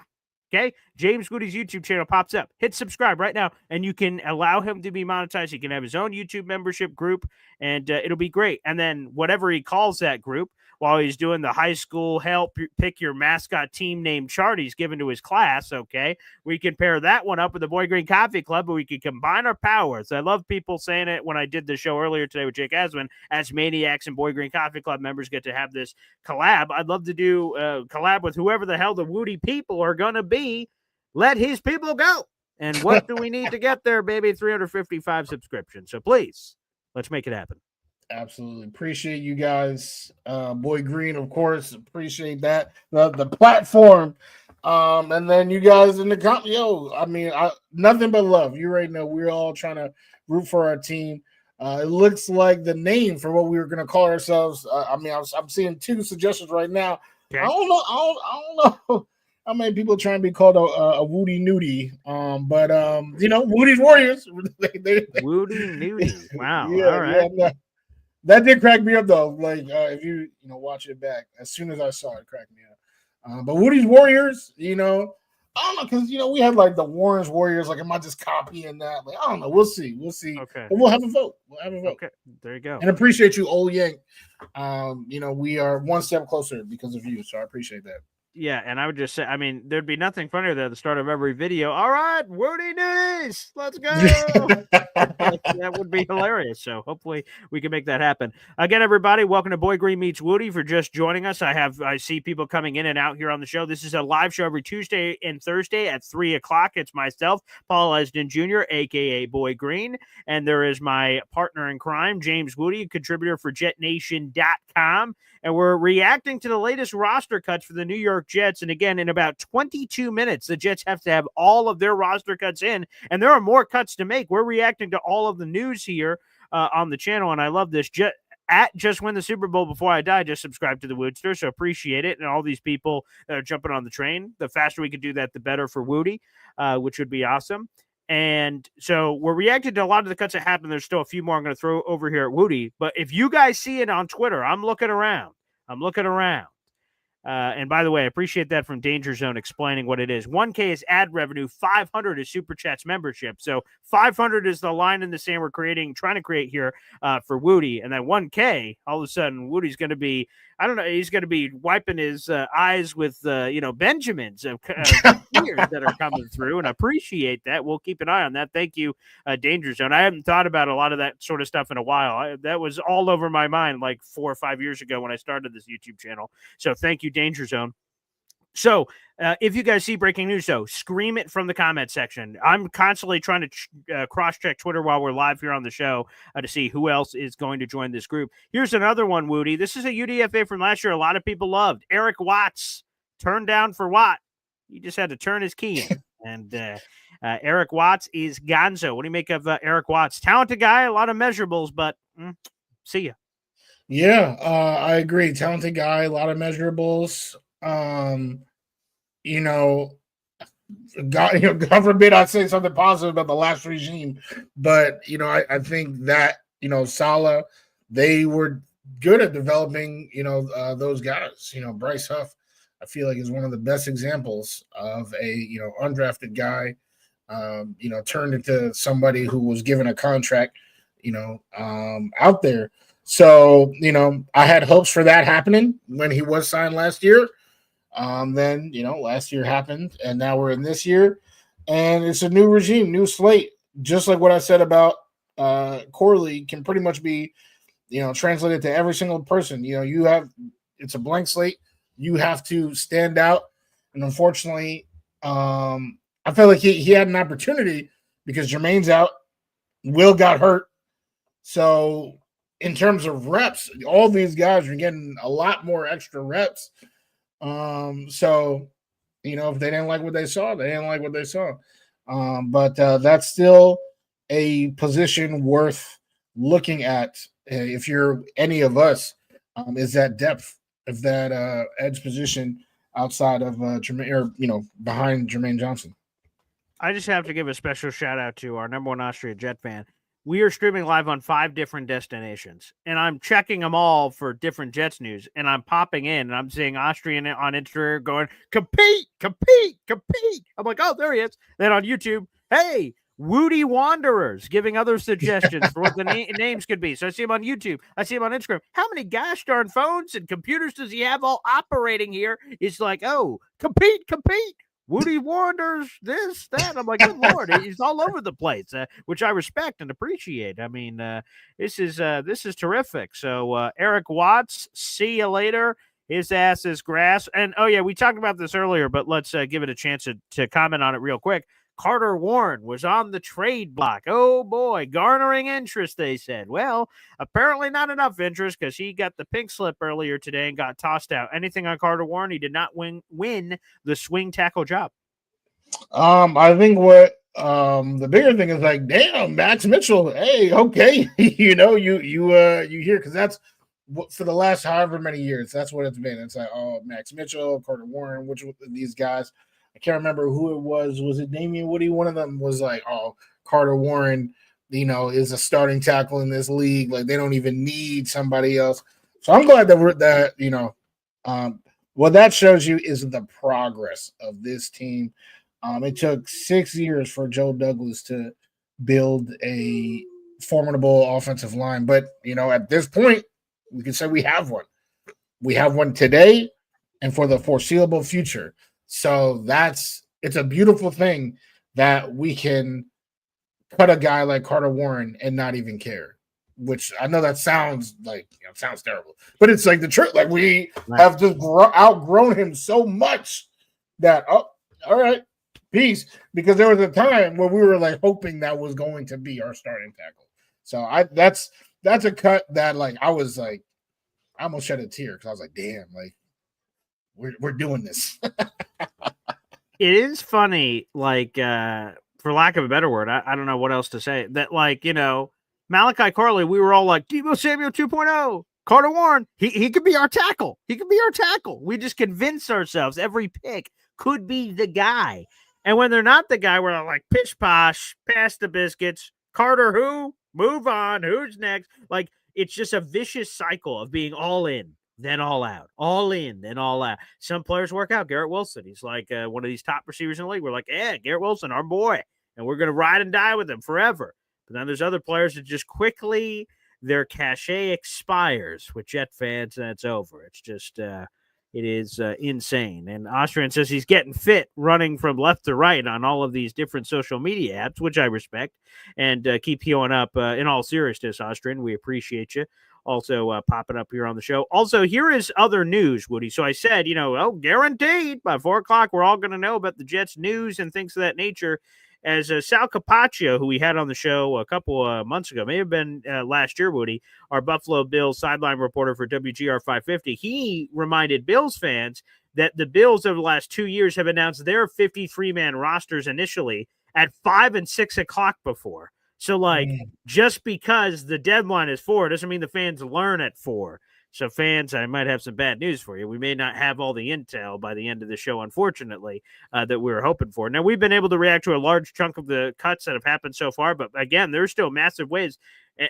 Okay, James Wudi's YouTube channel pops up. Hit subscribe right now, and you can allow him to be monetized. He can have his own YouTube membership group, and it'll be great. And then whatever he calls that group, while he's doing the high school help pick your mascot team name chart he's given to his class, okay, we can pair that one up with the Boy Green Coffee Club, but we can combine our powers. I love people saying it when I did the show earlier today with Jake Asman, as Maniacs and Boy Green Coffee Club members get to have this collab. I'd love to do collab with whoever the hell the Wudi people are going to be. Let his people go. And what do we need to get there, baby? 355 subscriptions. So please, let's make it happen. Absolutely. Appreciate you guys. Boy Green, of course. Appreciate that. The platform. And then you guys in the nothing but love. You already know we're all trying to root for our team. It looks like the name for what we were going to call ourselves. I'm seeing 2 suggestions right now. Okay. I don't know how many people trying to be called a Wudi Nudie. But Wudi's Warriors. Wudi Nudie. Wow. Yeah, all right. Yeah, that did crack me up though. Like if you watch it back, as soon as I saw it, cracked me up. But Wudi's Warriors, I don't know, because we had like the Warren's Warriors. Like, am I just copying that? Like, I don't know. We'll see. Okay. But we'll have a vote. Okay. There you go. And appreciate you, Old Yank. We are one step closer because of you, so I appreciate that. Yeah, and I would just say, there'd be nothing funnier than at the start of every video. All right, Wudi News, let's go. That would be hilarious. So hopefully we can make that happen. Again, everybody, welcome to Boy Green Meets Wudi. For just joining us, I see people coming in and out here on the show. This is a live show every Tuesday and Thursday at 3:00. It's myself, Paul Esden Jr., a.k.a. Boy Green, and there is my partner in crime, James Wudi, contributor for JetNation.com. And we're reacting to the latest roster cuts for the New York Jets. And again, in about 22 minutes, the Jets have to have all of their roster cuts in. And there are more cuts to make. We're reacting to all of the news here on the channel. And I love this. Just Win the Super Bowl Before I Die, just subscribe to the Woodster. So appreciate it. And all these people that are jumping on the train, the faster we can do that, the better for Wudi, which would be awesome. And so we're reacting to a lot of the cuts that happened. There's still a few more I'm going to throw over here at Wudi. But if you guys see it on Twitter, I'm looking around. And by the way, I appreciate that from Danger Zone explaining what it is. 1K is ad revenue. 500 is Super Chats membership. So 500 is the line in the sand we're trying to create here for Wudi. And then 1K, all of a sudden, Woody's going to be, I don't know, he's going to be wiping his eyes with, Benjamins of tears that are coming through. And I appreciate that. We'll keep an eye on that. Thank you, Danger Zone. I haven't thought about a lot of that sort of stuff in a while. That was all over my mind like 4 or 5 years ago when I started this YouTube channel. So thank you, Danger Zone. So if you guys see breaking news, though, scream it from the comment section. I'm constantly trying to cross-check Twitter while we're live here on the show to see who else is going to join this group. Here's another one, Wudi. This is a UDFA from last year. A lot of people loved. Eric Watts turned down for Watt. He just had to turn his key in. And Eric Watts is gonzo. What do you make of Eric Watts? Talented guy, a lot of measurables, but see ya. Yeah, I agree. Talented guy, a lot of measurables. God forbid I say something positive about the last regime, but I think that Saleh, they were good at developing those guys. Bryce Huff, I feel like is one of the best examples of a undrafted guy turned into somebody who was given a contract out there. So I had hopes for that happening when he was signed last year. Then last year happened, and now we're in this year. and it's a new regime, new slate. Just like what I said about Corley can pretty much be, translated to every single person. It's a blank slate. You have to stand out, and unfortunately, I feel like he had an opportunity because Jermaine's out, Will got hurt, so in terms of reps, all these guys are getting a lot more extra reps. So if they didn't like what they saw, they didn't like what they saw. But that's still a position worth looking at if you're any of us. Is that depth of that edge position outside of Jermaine, or behind Jermaine Johnson? I just have to give a special shout out to our number one Austria Jet fan. We are streaming live on 5 different destinations, and I'm checking them all for different Jets news. And I'm popping in, and I'm seeing Austrian on Instagram going, compete, compete, compete. I'm like, oh, there he is. Then on YouTube, hey, Wudi Wanderers, giving other suggestions for what the names could be. So I see him on YouTube. I see him on Instagram. How many gosh darn phones and computers does he have all operating here? It's like, oh, compete, compete. Wudi Wanderers, this, that. I'm like, good Lord, he's all over the place, which I respect and appreciate. I mean, this is terrific. So Eric Watts, see you later. His ass is grass. And, oh, yeah, we talked about this earlier, but let's give it a chance to comment on it real quick. Carter Warren was on the trade block. Oh, boy, garnering interest, they said. Well, apparently not enough interest because he got the pink slip earlier today and got tossed out. Anything on Carter Warren? He did not win the swing tackle job. I think what the bigger thing is like, damn, Max Mitchell. Hey, okay, you hear, because that's what, for the last however many years, that's what it's been. It's like, oh, Max Mitchell, Carter Warren, which of these guys. I can't remember who it was. Was it Damian Woody? One of them was like, oh, Carter Warren, is a starting tackle in this league. Like, they don't even need somebody else. So I'm glad that what that shows you is the progress of this team. It took 6 years for Joe Douglas to build a formidable offensive line. But, at this point, we can say we have one. We have one today and for the foreseeable future. So it's a beautiful thing that we can cut a guy like Carter Warren and not even care, which I know that sounds like, sounds terrible, but it's like the truth. Like, we have just outgrown him so much that, oh, all right, peace. Because there was a time where we were like hoping that was going to be our starting tackle. So that's a cut that, like, I was like, I almost shed a tear because I was like, damn, like, we're doing this. It is funny, like, for lack of a better word, I don't know what else to say, that, like, Malachi Corley, we were all like, Deebo Samuel 2.0, Carter Warren, he could be our tackle. He could be our tackle. We just convince ourselves every pick could be the guy. And when they're not the guy, we're like, pish posh, pass the biscuits. Carter who? Move on. Who's next? Like, it's just a vicious cycle of being all in, then all out, all in, then all out. Some players work out. Garrett Wilson, he's like one of these top receivers in the league. We're like, yeah, Garrett Wilson, our boy, and we're going to ride and die with him forever. But then there's other players that just quickly, their cachet expires with Jet fans, and it's over. It's just, it is insane. And Austrian says he's getting fit running from left to right on all of these different social media apps, which I respect, and keep healing up. In all seriousness, Austrian, we appreciate you. Also popping up here on the show. Also, here is other news, Woody. So I said, guaranteed by 4 o'clock, we're all going to know about the Jets news and things of that nature. As Sal Capaccio, who we had on the show a couple months ago, may have been last year, Woody, our Buffalo Bills sideline reporter for WGR 550, he reminded Bills fans that the Bills over the last 2 years have announced their 53-man rosters initially at 5 and 6 o'clock before. So, like, just because the deadline is 4 doesn't mean the fans learn at 4. So, fans, I might have some bad news for you. We may not have all the intel by the end of the show, unfortunately, that we were hoping for. Now, we've been able to react to a large chunk of the cuts that have happened so far, but, again, there's still massive ways.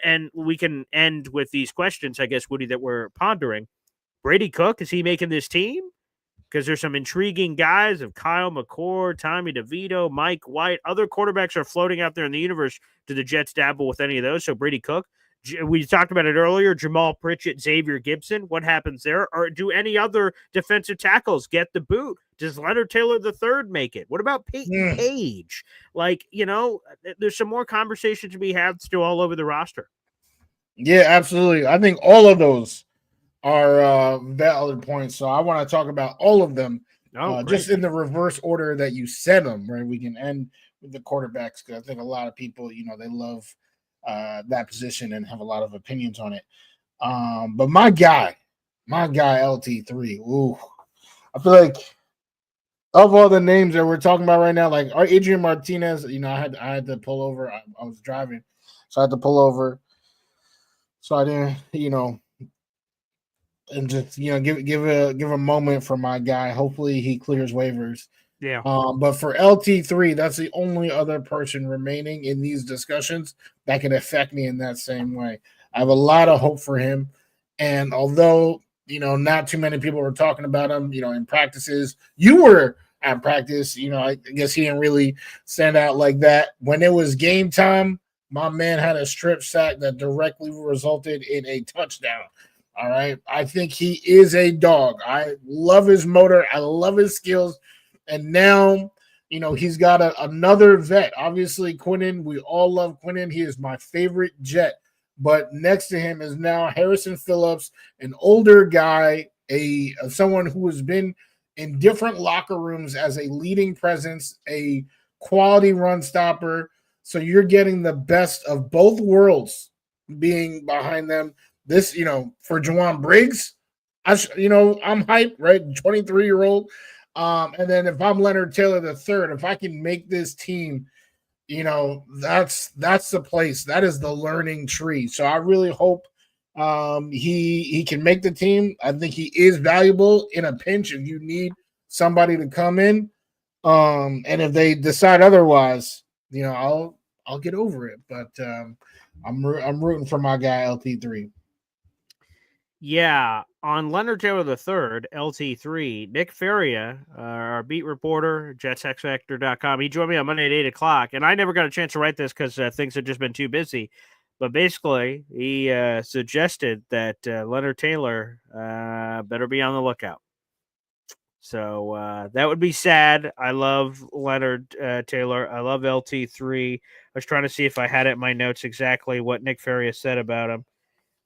And we can end with these questions, I guess, Woody, that we're pondering. Brady Cook, is he making this team? Because there's some intriguing guys of Kyle McCord, Tommy DeVito, Mike White. Other quarterbacks are floating out there in the universe. Do the Jets dabble with any of those? So Brady Cook. We talked about it earlier. Jamal Pritchett, Xavier Gibson. What happens there? Or do any other defensive tackles get the boot? Does Leonard Taylor III make it? What about Peyton Page? Like, there's some more conversation to be had still all over the roster. Yeah, absolutely. I think all of those are valid points. So I want to talk about all of them, just in the reverse order that you said them. Right, we can end with the quarterbacks because I think a lot of people, they love that position and have a lot of opinions on it. But my guy LT3. Ooh, I feel like of all the names that we're talking about right now, like Adrian Martinez, I had to pull over. I was driving, so I had to pull over. So I didn't, and just give a moment for my guy. Hopefully he clears waivers. Yeah. But for LT3, that's the only other person remaining in these discussions that can affect me in that same way. I have a lot of hope for him, and although not too many people were talking about him, in practices, you were at practice. I guess he didn't really stand out like that when it was game time. My man had a strip sack that directly resulted in a touchdown. All right. I think he is a dog. I love his motor. I love his skills. And now, he's got another vet. Obviously, Quinnen. We all love Quinnen. He is my favorite Jet. But next to him is now Harrison Phillips, an older guy, someone who has been in different locker rooms as a leading presence, a quality run stopper. So you're getting the best of both worlds being behind them. This, for Juwan Briggs, I'm hyped, right? 23-year-old. And then if I'm Leonard Taylor III, if I can make this team, that's the place. That is the learning tree. So I really hope he can make the team. I think he is valuable in a pinch if you need somebody to come in. And if they decide otherwise, I'll get over it. But I'm rooting for my guy LT3. Yeah, on Leonard Taylor III, LT3, Nick Faria, our beat reporter, JetsXFactor.com, he joined me on Monday at 8 o'clock, and I never got a chance to write this because things had just been too busy. But basically, he suggested that Leonard Taylor better be on the lookout. So that would be sad. I love Leonard Taylor. I love LT3. I was trying to see if I had it in my notes exactly what Nick Faria said about him.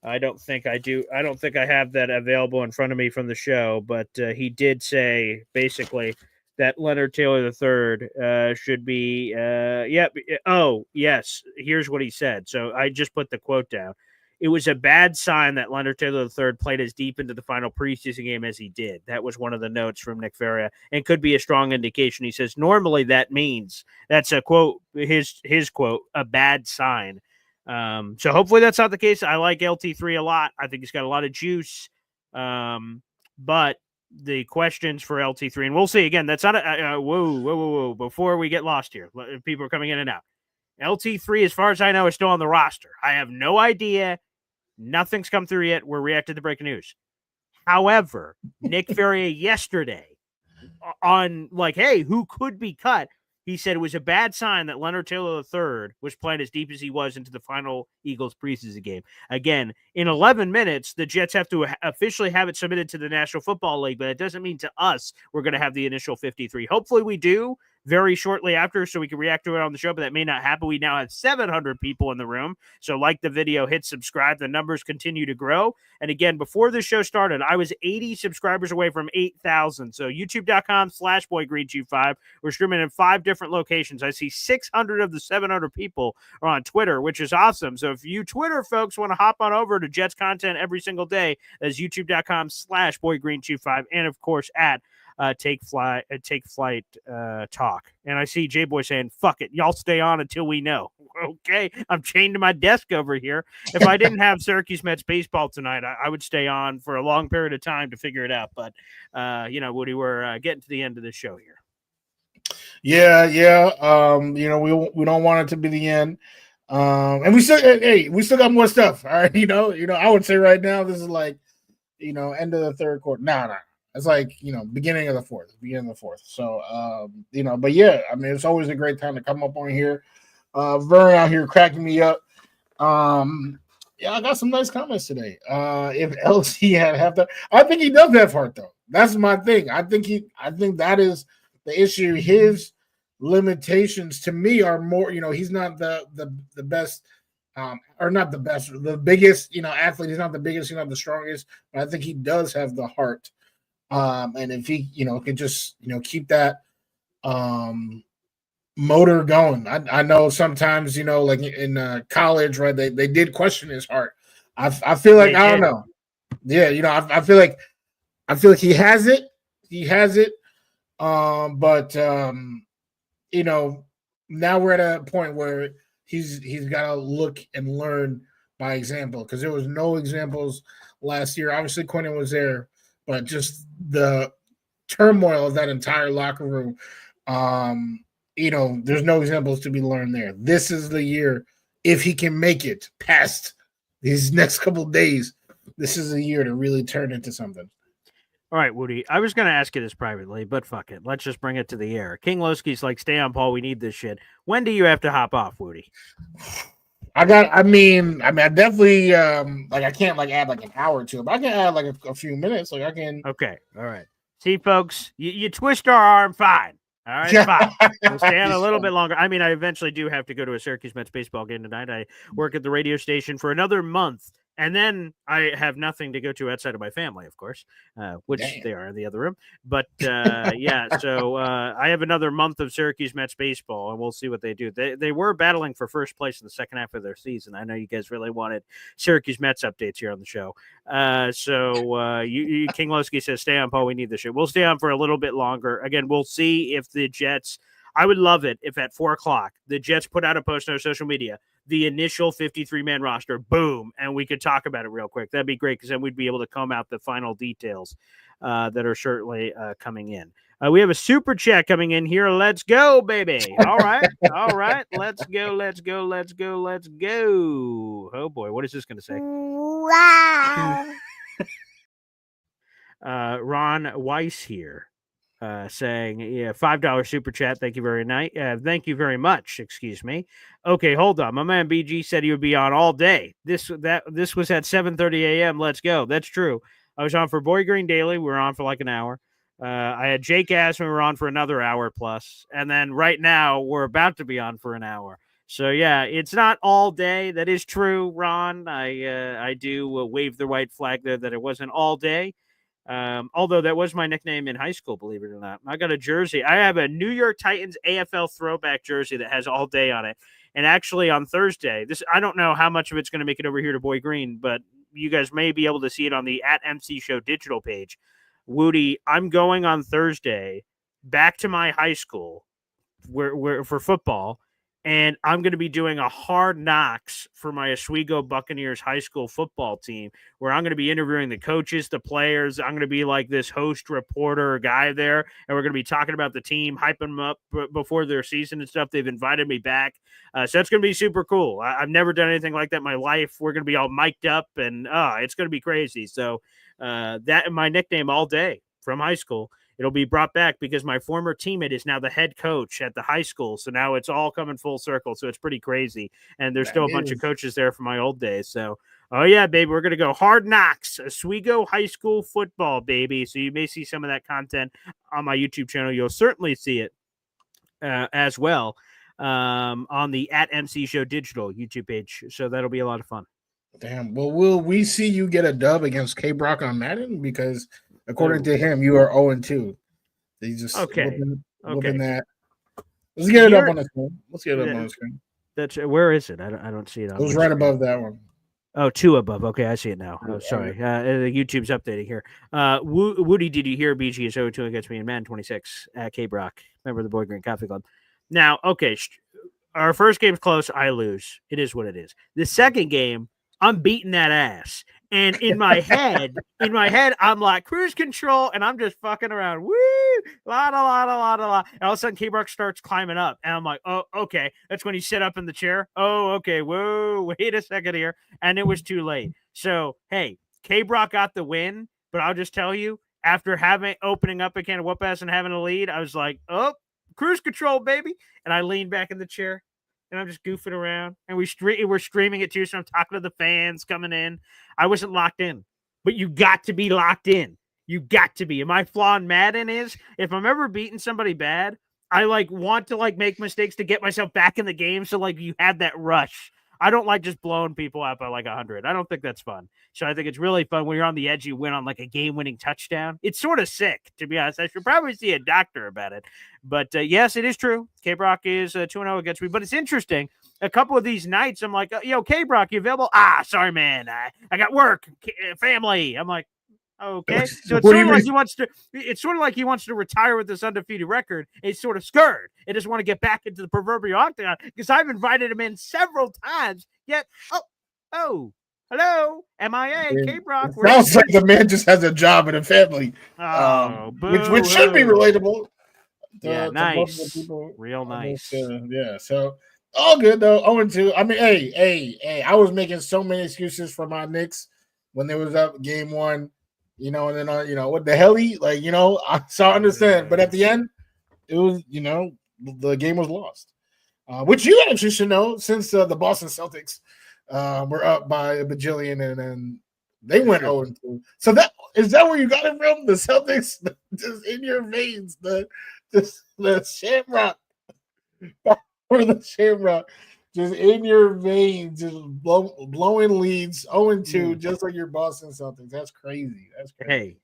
I don't think I do. I don't think I have that available in front of me from the show, but he did say basically that Leonard Taylor III should be. Oh, yes. Here's what he said. So I just put the quote down. It was a bad sign that Leonard Taylor III played as deep into the final preseason game as he did. That was one of the notes from Nick Faria and could be a strong indication. He says, normally that means, that's a quote, his quote, a bad sign. So hopefully that's not the case. I like LT3 a lot. I think he's got a lot of juice. But the questions for LT3, and we'll see again, that's not whoa. Before we get lost here, people are coming in and out. LT3, as far as I know, is still on the roster. I have no idea. Nothing's come through yet. We're reacting to breaking news. However, Nick Faria yesterday on hey, who could be cut? He said it was a bad sign that Leonard Taylor III was playing as deep as he was into the final Eagles preseason game. Again, in 11 minutes, the Jets have to officially have it submitted to the National Football League, but it doesn't mean to us we're going to have the initial 53. Hopefully we do very shortly after so we can react to it on the show, but that may not happen. We now have 700 people in the room. So like the video, hit subscribe. The numbers continue to grow. And again, before this show started, I was 80 subscribers away from 8,000. So youtube.com/boygreen25. We're streaming in 5 different locations. I see 600 of the 700 people are on Twitter, which is awesome. So if you Twitter folks want to hop on over to Jets content every single day, that's youtube.com/boygreen25. And of course at Take Flight Talk. And I see J-Boy saying, fuck it, y'all stay on until we know. Okay, I'm chained to my desk over here. If I didn't have Syracuse Mets baseball tonight, I would stay on for a long period of time to figure it out. But, Woody, we're getting to the end of the show here. Yeah. We don't want it to be the end. And we still got more stuff. All right. I would say right now, this is end of the third quarter. Nah. It's beginning of the fourth. So, but yeah, I mean, it's always a great time to come up on here. Vern out here cracking me up. I got some nice comments today. If LT had half that, I think he does have heart though. That's my thing. I think that is the issue. His limitations to me are more, he's not the best, or not the best, the biggest, athlete. He's not the biggest, he's not the strongest, but I think he does have the heart. And if he, can just, keep that motor going. I know sometimes, like in college, right, they did question his heart. I feel like, I don't know. Yeah, I feel like he has it. He has it. But now we're at a point where he's got to look and learn by example, because there was no examples last year. Obviously, Quentin was there, but just the turmoil of that entire locker room. There's no examples to be learned there. This is the year, if he can make it past these next couple of days, this is a year to really turn into something. All right, Wudi, I was going to ask you this privately, but fuck it. Let's just bring it to the air. King Loski's like, stay on, Paul. We need this shit. When do you have to hop off, Wudi? I definitely, I can't add an hour to it, but I can add a few minutes. I can. Okay. All right. See, folks, you twist our arm. Fine. All right. Fine. We'll stay on a little bit longer. I eventually do have to go to a Syracuse Mets baseball game tonight. I work at the radio station for another month. And then I have nothing to go to outside of my family, of course, which they are in the other room. But, so I have another month of Syracuse Mets baseball, and we'll see what they do. They were battling for first place in the second half of their season. I know you guys really wanted Syracuse Mets updates here on the show. King Loski says, stay on, Paul. We need this shit. We'll stay on for a little bit longer. Again, we'll see if the Jets – I would love it if at 4 o'clock the Jets put out a post on their social media, the initial 53-man roster, boom, and we could talk about it real quick. That'd be great, because then we'd be able to comb out the final details that are certainly coming in. We have a super chat coming in here. Let's go, baby. All right. Let's go. Oh, boy. What is this going to say? Wow. Ron Weiss here. Saying, $5 super chat. Thank you thank you very much. Excuse me. Okay, hold on. My man BG said he would be on all day. This was at 7:30 a.m. Let's go. That's true. I was on for Boy Green Daily. We were on for an hour. I had Jake Asman. We were on for another hour plus. And then right now we're about to be on for an hour. So yeah, it's not all day. That is true, Ron. I do wave the white flag there that it wasn't all day. Although that was my nickname in high school, believe it or not. I got a jersey. I have a New York Titans AFL throwback jersey that has all day on it. And actually on Thursday, I don't know how much of it's going to make it over here to Boy Green, but you guys may be able to see it on the @MC Show digital page. Wudi, I'm going on Thursday back to my high school where for football. And I'm going to be doing a Hard Knocks for my Oswego Buccaneers high school football team, where I'm going to be interviewing the coaches, the players. I'm going to be like this host reporter guy there, and we're going to be talking about the team, hyping them up before their season and stuff. They've invited me back. So it's going to be super cool. I've never done anything like that in my life. We're going to be all mic'd up, and it's going to be crazy. So that my nickname all day from high school. It'll be brought back because my former teammate is now the head coach at the high school. So now it's all coming full circle. So it's pretty crazy. And there's still a bunch of coaches there from my old days. So, oh yeah, baby, we're going to go Hard Knocks, Oswego high school football, baby. So you may see some of that content on my YouTube channel. You'll certainly see it as well on the @MC Show digital YouTube page. So that'll be a lot of fun. Damn. Well, will we see you get a dub against K-Brock on Madden? Because according to him, you are 0-2. He's just whooping that. Let's get it up on the screen. On the screen. That's where is it? I don't see it. It was right above that one. Oh, 2 above. Okay, I see it now. Oh, sorry. The YouTube's updating here. Wudi, did you hear BG is 0-2 against me in Madden 26 at K-Brock? Remember the Boy Green Coffee Club. Now, okay, our first game's close. I lose. It is what it is. The second game, I'm beating that ass. And in my head, I'm like cruise control, and I'm just fucking around. Woo! La. And all of a sudden, K-Brock starts climbing up, and I'm like, oh, okay. That's when he sit up in the chair. Oh, okay. Whoa, wait a second here. And it was too late. So, hey, K-Brock got the win, but I'll just tell you, after opening up a can of whoop ass and having a lead, I was like, oh, cruise control, baby. And I leaned back in the chair. And I'm just goofing around, and we're streaming it too. So I'm talking to the fans coming in. I wasn't locked in, but you got to be locked in. You got to be. And my flaw in Madden is if I'm ever beating somebody bad, I like want to like make mistakes to get myself back in the game. So like you have that rush. I don't like just blowing people out by like 100. I don't think that's fun. So I think it's really fun when you're on the edge, you win on like a game-winning touchdown. It's sort of sick, to be honest. I should probably see a doctor about it. But yes, it is true. K-Brock is 2-0 against me. But it's interesting. A couple of these nights, I'm like, yo, K-Brock, you available? Sorry, man. I got work, family. I'm like, okay. So it's sort of like he wants to. It's sort of like he wants to retire with this undefeated record. He's sort of scared. He doesn't want to get back into the proverbial octagon because I've invited him in several times. Yet, hello, MIA, K-Brock. Sounds like the man just has a job and a family, which should be relatable. Nice, people. Real nice. Yeah, so all good though. 0-2. I mean, hey, I was making so many excuses for my Knicks when they was up game 1. And then what the hell I understand, but at the end, it was the game was lost, which you actually should know since the Boston Celtics were up by a bajillion and they went 0-2. So that is that where you got it from? The Celtics, just in your veins, the Shamrock, or the Shamrock. Just in your veins, just blowing leads, 0-2, just like your Boston Celtics. That's crazy. Hey,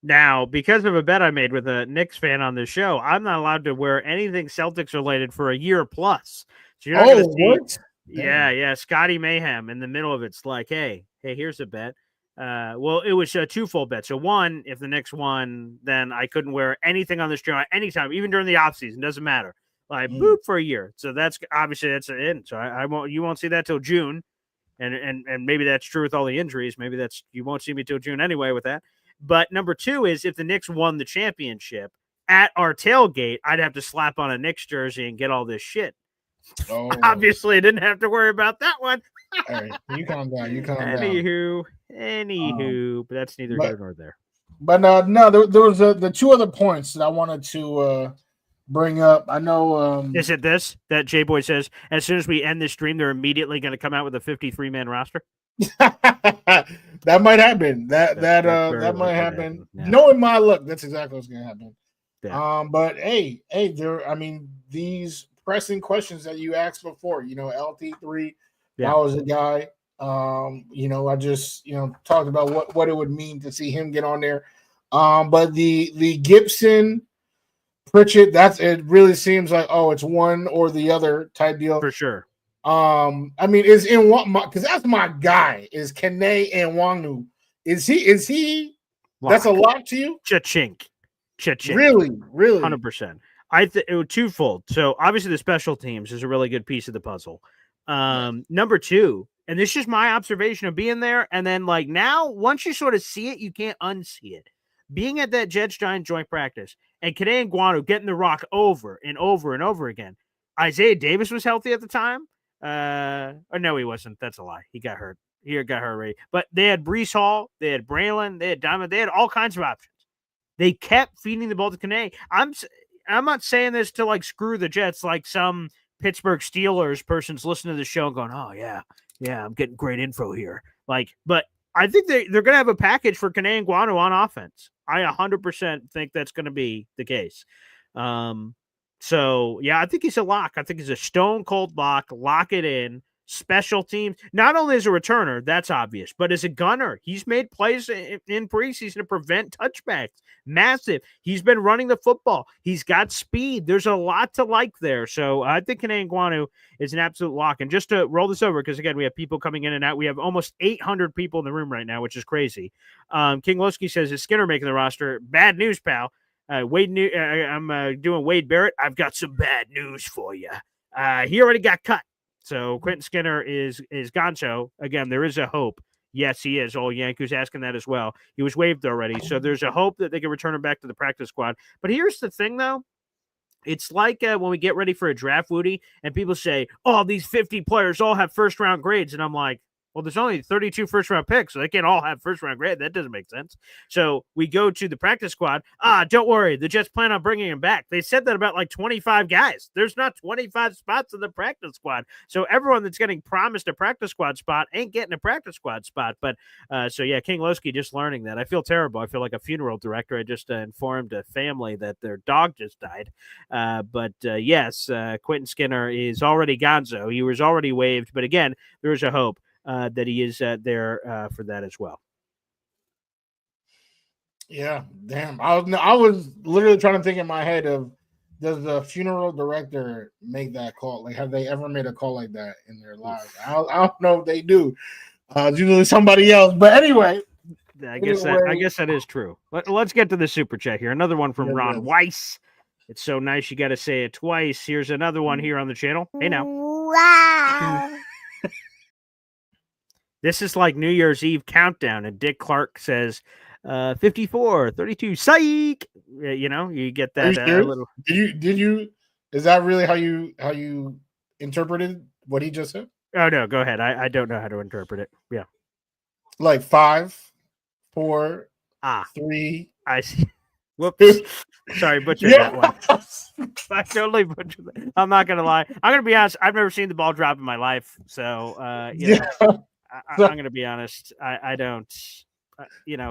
now, because of a bet I made with a Knicks fan on this show, I'm not allowed to wear anything Celtics related for a year plus. So you're not going to see. What? Yeah. Scotty Mayhem in the middle of it's like, hey, here's a bet. Well, it was a twofold bet. So one, if the Knicks won, then I couldn't wear anything on this show anytime, even during the offseason. Doesn't matter. Like boop for a year. So that's obviously that's an in. So you won't see that till June. And maybe that's true with all the injuries. Maybe you won't see me till June anyway with that. But number 2 is if the Knicks won the championship at our tailgate, I'd have to slap on a Knicks jersey and get all this shit. Obviously, I didn't have to worry about that one. All right, you calm down. Anywho, but that's neither here nor there. But no, there was the 2 other points that I wanted to bring up. I know. Is it this that J-Boy says as soon as we end this stream, they're immediately going to come out with a 53-man roster? That might happen. That might happen. Yeah. Knowing my luck, that's exactly what's going to happen. Yeah. But hey, these pressing questions that you asked before, LT3, that was a guy. I just talked about what it would mean to see him get on there. But the Gibson Pritchett, it really seems like it's one or the other type deal for sure. Is in one because that's my guy. Is Kene Nwangwu? Is he? Lock. That's a lock to you? Cha-chink. Really, 100%. I think it was twofold. So obviously the special teams is a really good piece of the puzzle. Number 2, and this is just my observation of being there, and then like now once you sort of see it, you can't unsee it. Being at that Jets Giant joint practice and Kene Nwangwu getting the rock over and over and over again. Isaiah Davis was healthy at the time. Or no, he wasn't. That's a lie. He got hurt. He got hurt already. But they had Breece Hall, they had Braylon, they had Diamond, they had all kinds of options. They kept feeding the ball to Kene. I'm not saying this to like screw the Jets like some Pittsburgh Steelers person's listening to the show and going, oh yeah, I'm getting great info here. But I think they're going to have a package for Kene Nwangwu on offense. I 100% think that's going to be the case. So, yeah, I think he's a lock. I think he's a stone cold lock. Lock it in. Special teams. Not only as a returner, that's obvious, but as a gunner. He's made plays in preseason to prevent touchbacks. Massive. He's been running the football. He's got speed. There's a lot to like there. So I think Kene Nwangwu is an absolute lock. And just to roll this over, because, again, we have people coming in and out. We have almost 800 people in the room right now, which is crazy. King Lowski says, is Skinner making the roster? Bad news, pal. I'm doing Wade Barrett. I've got some bad news for you. He already got cut. So Quentin Skinner is gone. So again, there is a hope. Yes, he is. Old Yankees asking that as well. He was waived already. So there's a hope that they can return him back to the practice squad. But here's the thing, though. It's like when we get ready for a draft, Wudi, and people say, oh, these 50 players all have first-round grades. And I'm like, Well, there's only 32 first-round picks, so they can't all have first-round grade. That doesn't make sense. So we go to the practice squad. Don't worry. The Jets plan on bringing him back. They said that about like 25 guys. There's not 25 spots in the practice squad. So everyone that's getting promised a practice squad spot ain't getting a practice squad spot. But King Lowski just learning that. I feel terrible. I feel like a funeral director. I just informed a family that their dog just died. Yes, Quentin Skinner is already gonzo. He was already waived. But again, there is a hope that he is there for that as well. Yeah, damn. I was literally trying to think in my head of, does the funeral director make that call? Like, have they ever made a call like that in their lives? I don't know if they do. Usually somebody else. But anyway, I guess that is true. Let's get to the super chat here. Another one from Ron Weiss. It's so nice you got to say it twice. Here's another one here on the channel. Hey now. Wow. This is like New Year's Eve countdown, and Dick Clark says 54, 32, psych. You get that little. Did you? Is that really how you interpreted what he just said? Oh no, go ahead. I don't know how to interpret it. Yeah, like 5, 4, 3. I see. Whoops. Sorry, butchered that one. I totally butchered that. I'm not gonna lie. I'm gonna be honest. I've never seen the ball drop in my life, so know. I'm going to be honest. I don't,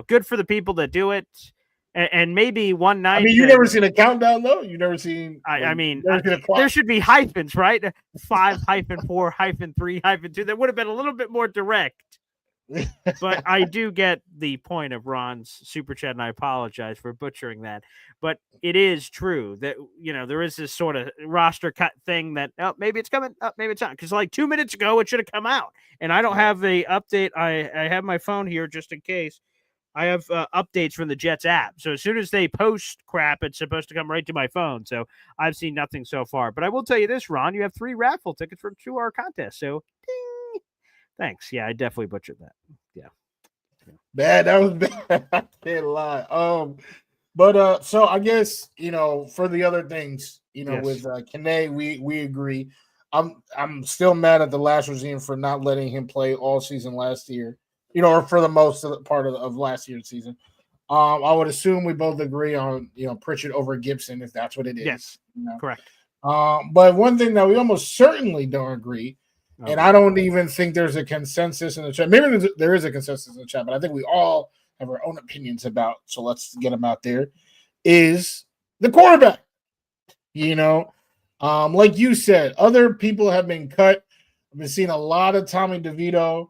good for the people that do it. And maybe one night. I mean, you never seen a countdown though. You never seen. There should be hyphens, right? 5-4-3-2. That would have been a little bit more direct. But I do get the point of Ron's super chat, and I apologize for butchering that. But it is true that there is this sort of roster cut thing that maybe it's coming, maybe it's not. Because like 2 minutes ago, it should have come out, and I don't have the update. I have my phone here just in case. I have updates from the Jets app. So as soon as they post crap, it's supposed to come right to my phone. So I've seen nothing so far. But I will tell you this, Ron, you have 3 raffle tickets to our contest. So ding. Thanks. Yeah, I definitely butchered that. Yeah. Bad. That was bad. I can't lie. But so I guess, for the other things, yes. With Kene, we agree. I'm still mad at the last regime for not letting him play all season last year. Or for the most of the part of last year's season. I would assume we both agree on, Pritchard over Gibson, if that's what it is. Yes, correct. But one thing that we almost certainly don't agree, and I don't even think there's a consensus in the chat. Maybe there is a consensus in the chat, but I think we all have our own opinions about, so let's get them out there, is the quarterback. Like you said, other people have been cut. I've been seeing a lot of Tommy DeVito.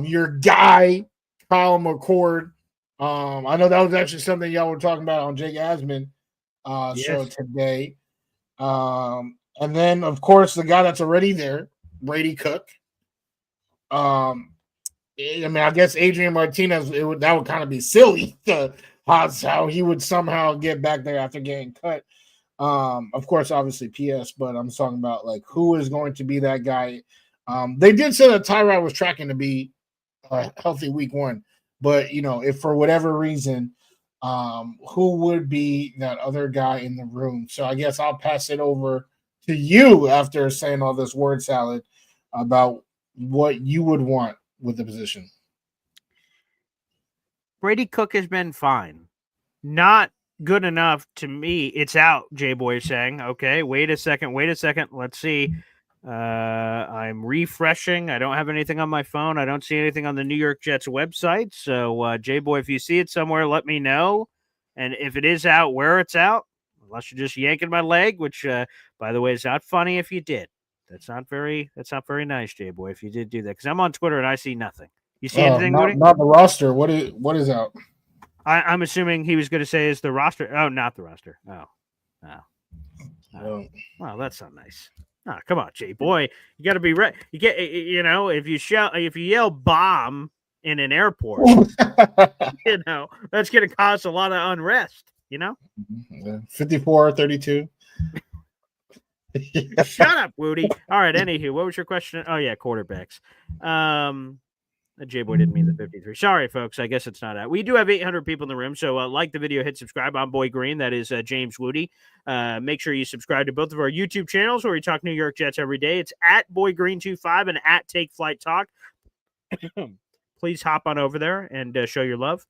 Your guy, Kyle McCord. I know that was actually something y'all were talking about on Jake Asman show today. And then, of course, the guy that's already there, Brady Cook. I guess Adrian Martinez, that would kind of be silly to how he would somehow get back there after getting cut. Of course, obviously PS, but I'm talking about like who is going to be that guy. They did say that Tyrod was tracking to be a healthy week 1, but if for whatever reason, who would be that other guy in the room? So I guess I'll pass it over to you after saying all this word salad about what you would want with the position. Brady Cook has been fine. Not good enough to me. It's out, J-Boy is saying. Okay, wait a second. Let's see. I'm refreshing. I don't have anything on my phone. I don't see anything on the New York Jets website. So, J-Boy, if you see it somewhere, let me know. And if it is out, where it's out, unless you're just yanking my leg, which, by the way, is not funny if you did. That's not very nice, J-Boy, if you did do that. Because I'm on Twitter and I see nothing. You see anything? Not the roster. What is out? I'm assuming he was going to say is the roster. Oh, not the roster. Oh. Well, that's not nice. Oh, come on, J-Boy. You got to be right. You get, if you yell bomb in an airport, that's going to cause a lot of unrest, 54-32. Shut up, Wudi. All right, anywho, what was your question? Oh, yeah, quarterbacks. J-Boy didn't mean the 53. Sorry, folks. I guess it's not out. We do have 800 people in the room, so like the video, hit subscribe. I'm Boy Green. That is James Wudi. Make sure you subscribe to both of our YouTube channels where we talk New York Jets every day. It's at Boy Green 25 and at Take Flight Talk. please hop on over there and show your love.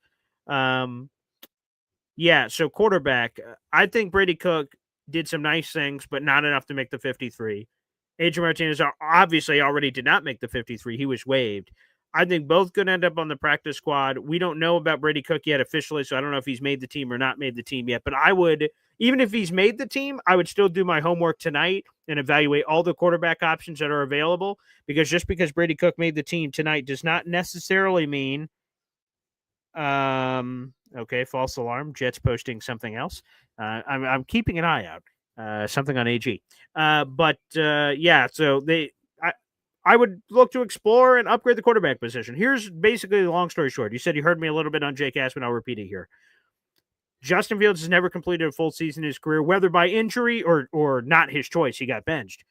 Yeah, so quarterback, I think Brady Cook did some nice things, but not enough to make the 53. Adrian Martinez obviously already did not make the 53. He was waived. I think both could end up on the practice squad. We don't know about Brady Cook yet officially, so I don't know if he's made the team or not made the team yet. But I would, even if he's made the team, I would still do my homework tonight and evaluate all the quarterback options that are available, because just because Brady Cook made the team tonight does not necessarily mean okay, false alarm. Jets posting something else. I'm keeping an eye out. Something on AG. Yeah, so I would look to explore and upgrade the quarterback position. Here's basically the long story short. You said you heard me a little bit on Jake Asman. I'll repeat it here. Justin Fields has never completed a full season in his career, whether by injury or not his choice. He got benched.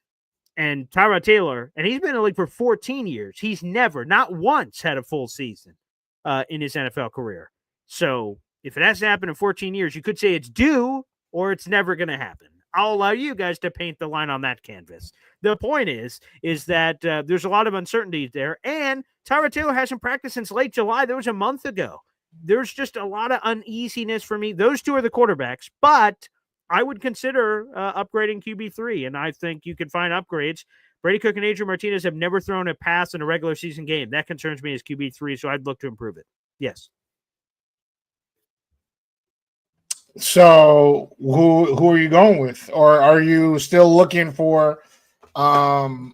And Tyrod Taylor, and he's been in the league for 14 years. He's never, not once, had a full season in his NFL career. So if it hasn't happened in 14 years, you could say it's due or it's never going to happen. I'll allow you guys to paint the line on that canvas. The point is that there's a lot of uncertainty there, and Tyrod Taylor hasn't practiced since late July. That was a month ago. There's just a lot of uneasiness for me. Those two are the quarterbacks, but I would consider upgrading QB3, and I think you can find upgrades. Brady Cook and Adrian Martinez have never thrown a pass in a regular season game. That concerns me as QB3, so I'd look to improve it. Yes. So who are you going with, or are you still looking for, the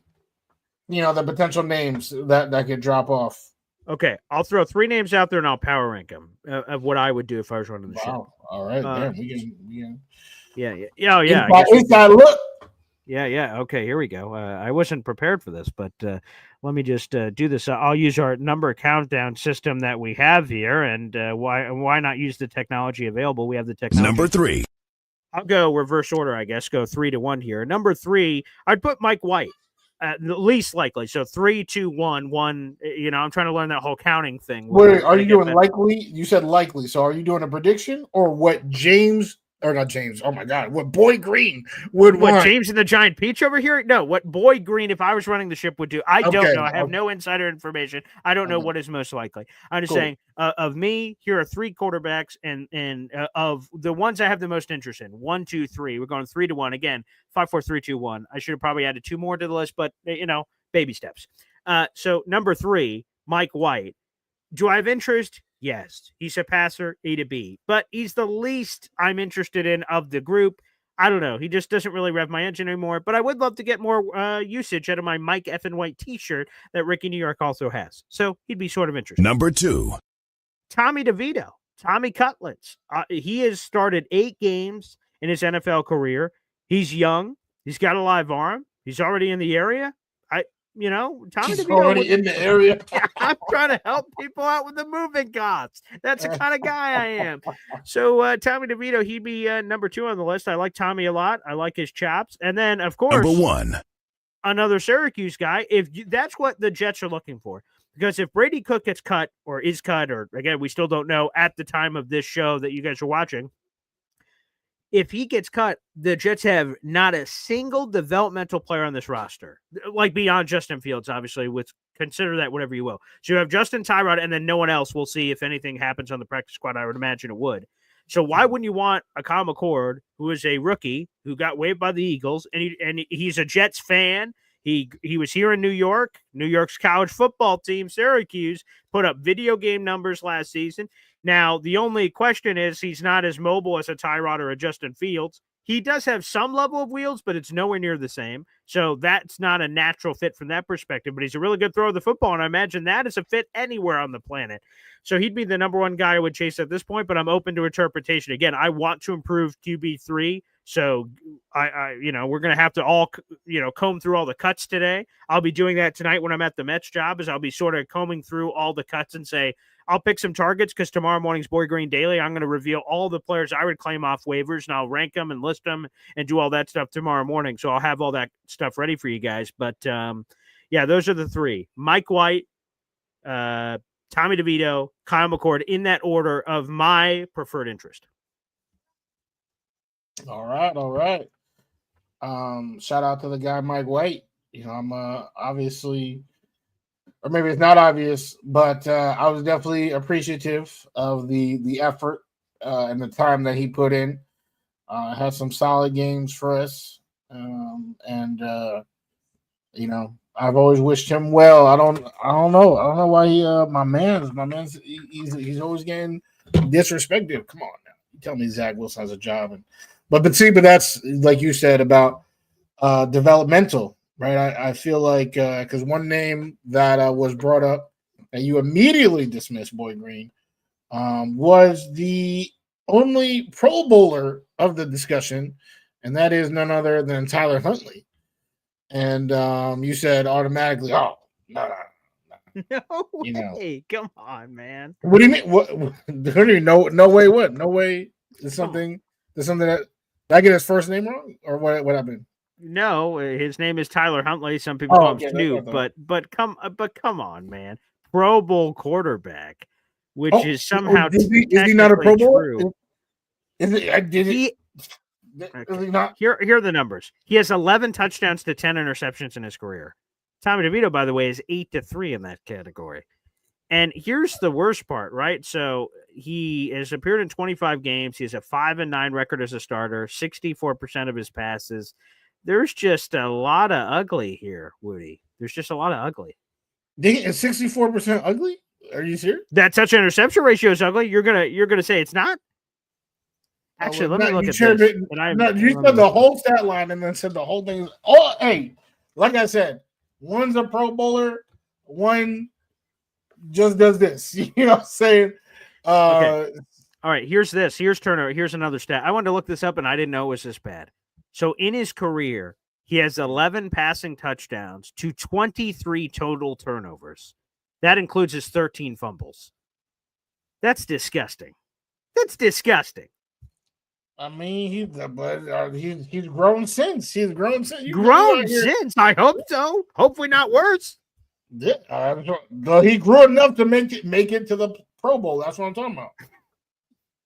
potential names that could drop off? Okay, I'll throw 3 names out there and I'll power rank them of what I would do if I was running the show. All right, damn, we can. Yeah. Oh, yeah. Inside look. Yeah. Okay, here we go. I wasn't prepared for this, but let me just do this. I'll use our number countdown system that we have here, and why not use the technology available? We have the technology. Number 3. I'll go reverse order, I guess. Go 3 to 1 here. Number 3, I'd put Mike White. The least likely. So 3, 2, 1, 1. I'm trying to learn that whole counting thing. Wait, are you doing likely? You said likely. So are you doing a prediction or what James, or not James? Oh my God, what Boy Green would want? What, James and the Giant Peach over here? No, what Boy Green, if I was running the ship, would do. I don't know. I have no insider information. I don't know what is most likely. I'm just saying, of me, here are 3 quarterbacks, and of the ones I have the most interest in, 1, 2, 3. We're going 3 to 1 again. 5, 4, 3, 2, 1. I should have probably added 2 more to the list, but baby steps. So number 3, Mike White. Do I have interest? Yes. He's a passer, A to B, but he's the least I'm interested in of the group. I don't know. He just doesn't really rev my engine anymore, but I would love to get more usage out of my Mike Effin White t-shirt that Ricky New York also has. So he'd be sort of interesting. Number 2. Tommy DeVito, Tommy Cutlets. He has started 8 games in his NFL career. He's young. He's got a live arm. He's already in the area. Tommy He's DeVito already in the area. I'm trying to help people out with the moving costs. That's the kind of guy I am. So Tommy DeVito, he'd be number 2 on the list. I like Tommy a lot. I like his chops. And then, of course, number 1, another Syracuse guy. That's what the Jets are looking for. Because if Brady Cook gets cut or is cut, or again, we still don't know at the time of this show that you guys are watching, if he gets cut, the Jets have not a single developmental player on this roster, like beyond Justin Fields, obviously, consider that whatever you will. So you have Justin, Tyrod, and then no one else. We'll see if anything happens on the practice squad. I would imagine it would. So why wouldn't you want a Kyle McCord, who is a rookie, who got waived by the Eagles, and he's a Jets fan? He was here in New York. New York's college football team, Syracuse, put up video game numbers last season. Now, the only question is he's not as mobile as a Tyrod or a Justin Fields. He does have some level of wheels, but it's nowhere near the same. So that's not a natural fit from that perspective, but he's a really good thrower of the football, and I imagine that is a fit anywhere on the planet. So he'd be the number 1 guy I would chase at this point, but I'm open to interpretation. Again, I want to improve QB3, so we're going to have to all, comb through all the cuts today. I'll be doing that tonight when I'm at the Mets job, is I'll be sort of combing through all the cuts and say, I'll pick some targets because tomorrow morning's Boy Green Daily. I'm going to reveal all the players I would claim off waivers, and I'll rank them and list them and do all that stuff tomorrow morning. So I'll have all that stuff ready for you guys. But, those are the 3. Mike White, Tommy DeVito, Kyle McCord, in that order of my preferred interest. All right. Shout out to the guy, Mike White. I'm obviously or maybe it's not obvious, but I was definitely appreciative of the effort and the time that he put in. Had some solid games for us, and I've always wished him well. I don't know why he's always getting disrespected. Come on now, you tell me Zach Wilson has a job, but that's like you said about developmental, right? I feel like because one name that was brought up and you immediately dismissed, Boy Green, was the only Pro Bowler of the discussion, and that is none other than Tyler Huntley. And you said automatically, "Oh, no. No way! Come on, man. What do you mean? What? No way. What? No way. There's something that did I get his first name wrong, or what? What happened? No, his name is Tyler Huntley. Some people call him Snoop, but come on, man. Pro Bowl quarterback, which is somehow is he not a Pro Bowler? Is he not? Here are the numbers. He has 11 touchdowns to 10 interceptions in his career. Tommy DeVito, by the way, is 8-3 in that category. And here's the worst part, right? So he has appeared in 25 games. He has a 5-9 record as a starter, 64% of his passes. There's just a lot of ugly here, Woody. There's just a lot of ugly. Is 64% ugly? Are you serious? That touch interception ratio is ugly. You're gonna say it's not? Actually, let me look at this. You said the whole stat line and then said the whole thing. Oh, hey, like I said, one's a Pro Bowler, one just does this. You know what I'm saying? Okay. All right, here's this. Here's Turner. Here's another stat. I wanted to look this up, and I didn't know it was this bad. So in his career, he has 11 passing touchdowns to 23 total turnovers. That includes his 13 fumbles. That's disgusting. That's disgusting. I mean, he's grown since. He's grown since. Grown since? I hope so. Hopefully not worse. Yeah, he grew enough to make it to the Pro Bowl. That's what I'm talking about.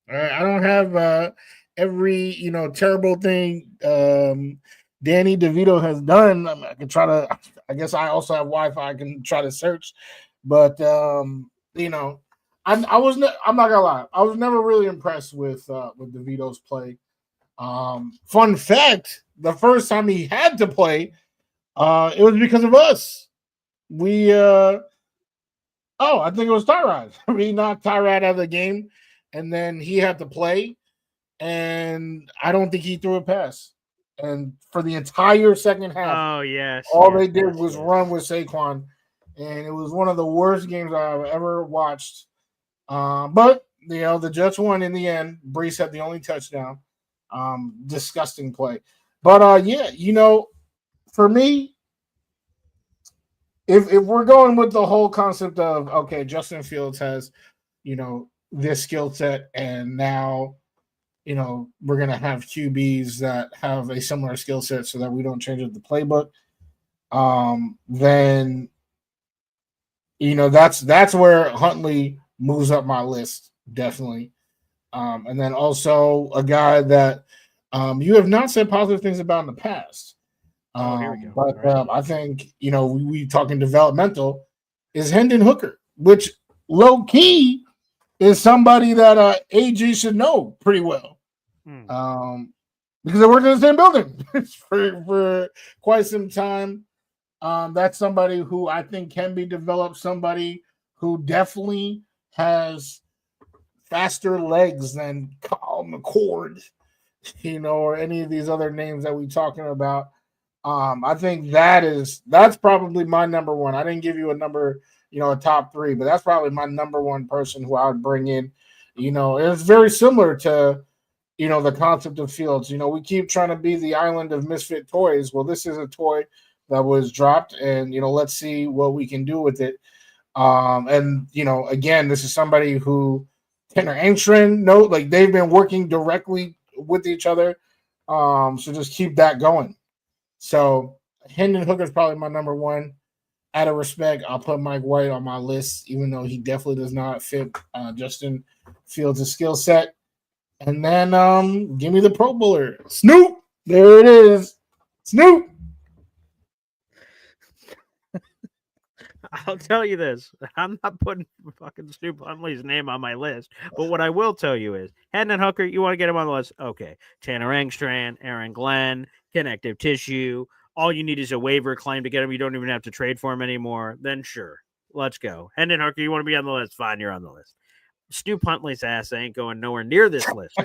All right, I don't have every terrible thing Danny DeVito has done. I can try to. I guess I also have Wi-Fi. I can try to search, but I'm not gonna lie. I was never really impressed with DeVito's play. Fun fact: the first time he had to play, it was because of us. I think it was Tyrod. We knocked Tyrod out of the game, and then he had to play, and I don't think he threw a pass. And for the entire second half, they did was run with Saquon, and it was one of the worst games I've ever watched. But the Jets won in the end. Brees had the only touchdown. Disgusting play. But for me, if we're going with the whole concept of Justin Fields has, this skill set, and now, we're gonna have QBs that have a similar skill set so that we don't change up the playbook. Then that's where Huntley moves up my list, definitely. And then also a guy that you have not said positive things about in the past. Here we go. But right. I think, we talking developmental is Hendon Hooker, which low key is somebody that AG should know pretty well. Because they work in the same building for quite some time. That's somebody who I think can be developed, somebody who definitely has faster legs than Kyle McCord, or any of these other names that we're talking about. I think that's probably my number one. I didn't give you a number, a top three, but that's probably my number one person who I would bring in. It's very similar to, the concept of Fields. We keep trying to be the island of misfit toys. Well, this is a toy that was dropped, and, let's see what we can do with it. And, again, this is somebody who Tanner Angstrom, they've been working directly with each other. So just keep that going. So Hendon Hooker is probably my number one. Out of respect, I'll put Mike White on my list, even though he definitely does not fit Justin Fields' skill set. And then give me the Pro Bowler. Snoop! There it is. Snoop! I'll tell you this. I'm not putting fucking Snoop Huntley's name on my list. But what I will tell you is, Hendon Hooker, you want to get him on the list? Okay. Tanner Engstrand, Aaron Glenn, connective tissue. All you need is a waiver claim to get him. You don't even have to trade for him anymore. Then sure. Let's go. Hendon Hooker, you want to be on the list? Fine, you're on the list. Snoop Huntley's ass ain't going nowhere near this list.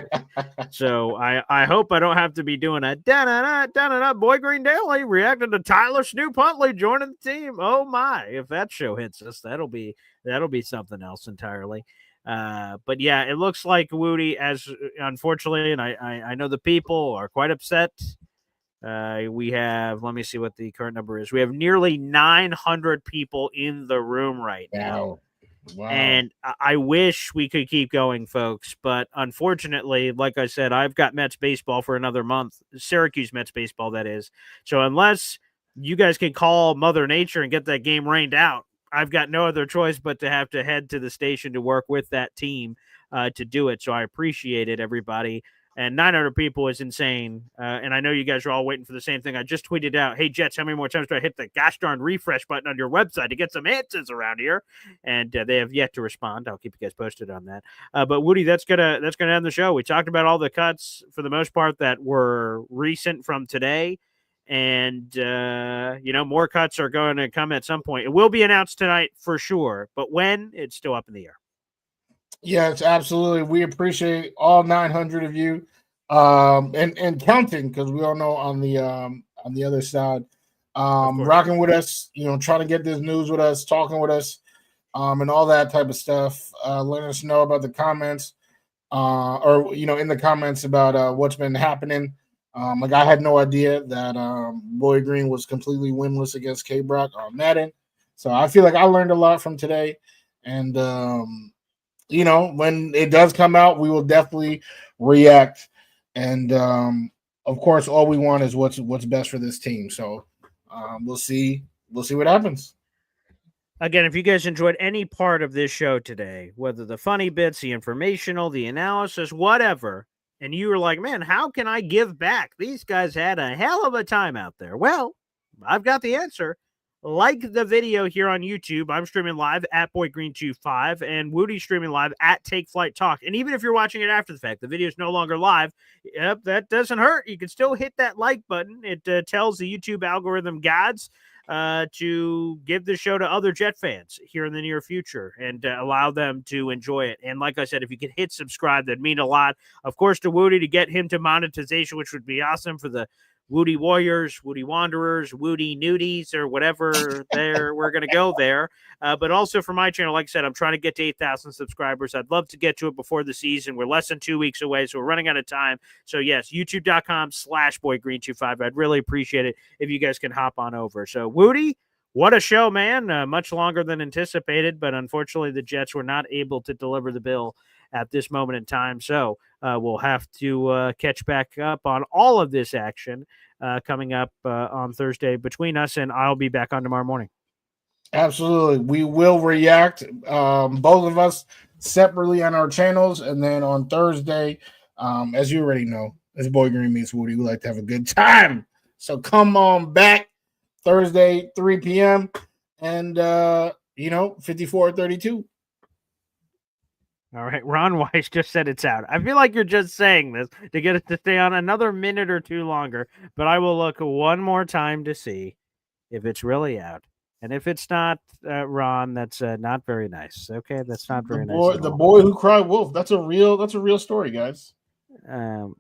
So I hope I don't have to be doing a da-na-na, Boy Green Daily reacting to Tyler Snoop Huntley joining the team. Oh my, if that show hits us, that'll be something else entirely. But yeah, it looks like Wudi, as unfortunately, and I know the people are quite upset. We have, let me see what the current number is. We have nearly 900 people in the room right now. Wow. And I wish we could keep going, folks. But unfortunately, like I said, I've got Mets baseball for another month. Syracuse Mets baseball, that is. So unless you guys can call Mother Nature and get that game rained out, I've got no other choice but to have to head to the station to work with that team to do it. So I appreciate it, everybody. And 900 people is insane. And I know you guys are all waiting for the same thing. I just tweeted out, hey, Jets, how many more times do I hit the gosh darn refresh button on your website to get some answers around here? And they have yet to respond. I'll keep you guys posted on that. But Wudi, that's gonna end the show. We talked about all the cuts for the most part that were recent from today. And, more cuts are going to come at some point. It will be announced tonight for sure. But when, it's still up in the air. Yes, absolutely. We appreciate all 900 of you, and counting, because we all know on the other side, rocking with us, trying to get this news with us, talking with us, and all that type of stuff. Letting us know about the comments, or in the comments about what's been happening. Like, I had no idea that Boy Green was completely winless against K-Brock on Madden, so I feel like I learned a lot from today, and when it does come out, we will definitely react. And of course, all we want is what's best for this team. So we'll see what happens. Again, if you guys enjoyed any part of this show today, whether the funny bits, the informational, the analysis, whatever, and you were like, man, how can I give back? These guys had a hell of a time out there. Well, I've got the answer. Like the video here on YouTube. I'm streaming live at BoyGreen25, and Wudi's streaming live at Take Flight Talk. And even if you're watching it after the fact, the video is no longer live. Yep, that doesn't hurt. You can still hit that like button. It tells the YouTube algorithm gods to give the show to other Jet fans here in the near future and allow them to enjoy it. And like I said, if you could hit subscribe, that'd mean a lot. Of course, to Wudi, to get him to monetization, which would be awesome for the Wudi Warriors, Wudi Wanderers, Wudi Nudies, or whatever we're going to go there. But also for my channel, like I said, I'm trying to get to 8,000 subscribers. I'd love to get to it before the season. We're less than 2 weeks away, so we're running out of time. So yes, youtube.com/BoyGreen25. I'd really appreciate it if you guys can hop on over. So Wudi, what a show, man. Much longer than anticipated, but unfortunately the Jets were not able to deliver the bill at this moment in time. So we'll have to catch back up on all of this action coming up on Thursday between us, and I'll be back on tomorrow morning. Absolutely. We will react, both of us separately on our channels, and then on Thursday, as you already know, as Boy Green meets Wudi, we like to have a good time. So come on back Thursday, 3 p.m. and 54-32. All right, Ron Weiss just said it's out. I feel like you're just saying this to get it to stay on another minute or two longer, but I will look one more time to see if it's really out. And if it's not, Ron, that's not very nice. Okay, that's not very nice. The boy who cried wolf. That's a real story, guys. So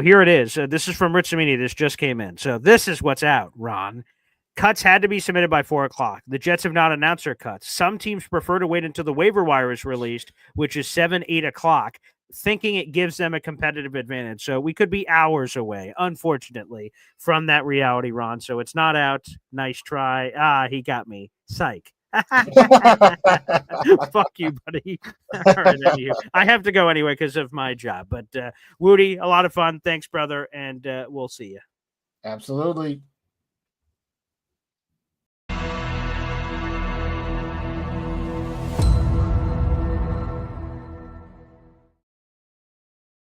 here it is. This is from Rich Samini. This just came in. So this is what's out, Ron. Cuts had to be submitted by 4 o'clock. The Jets have not announced their cuts. Some teams prefer to wait until the waiver wire is released, which is 7, 8 o'clock, thinking it gives them a competitive advantage. So we could be hours away, unfortunately, from that reality, Ron. So it's not out. Nice try. He got me. Psych. Fuck you, buddy. All right, I have to go anyway because of my job. But Wudi, a lot of fun. Thanks, brother, and we'll see you. Absolutely.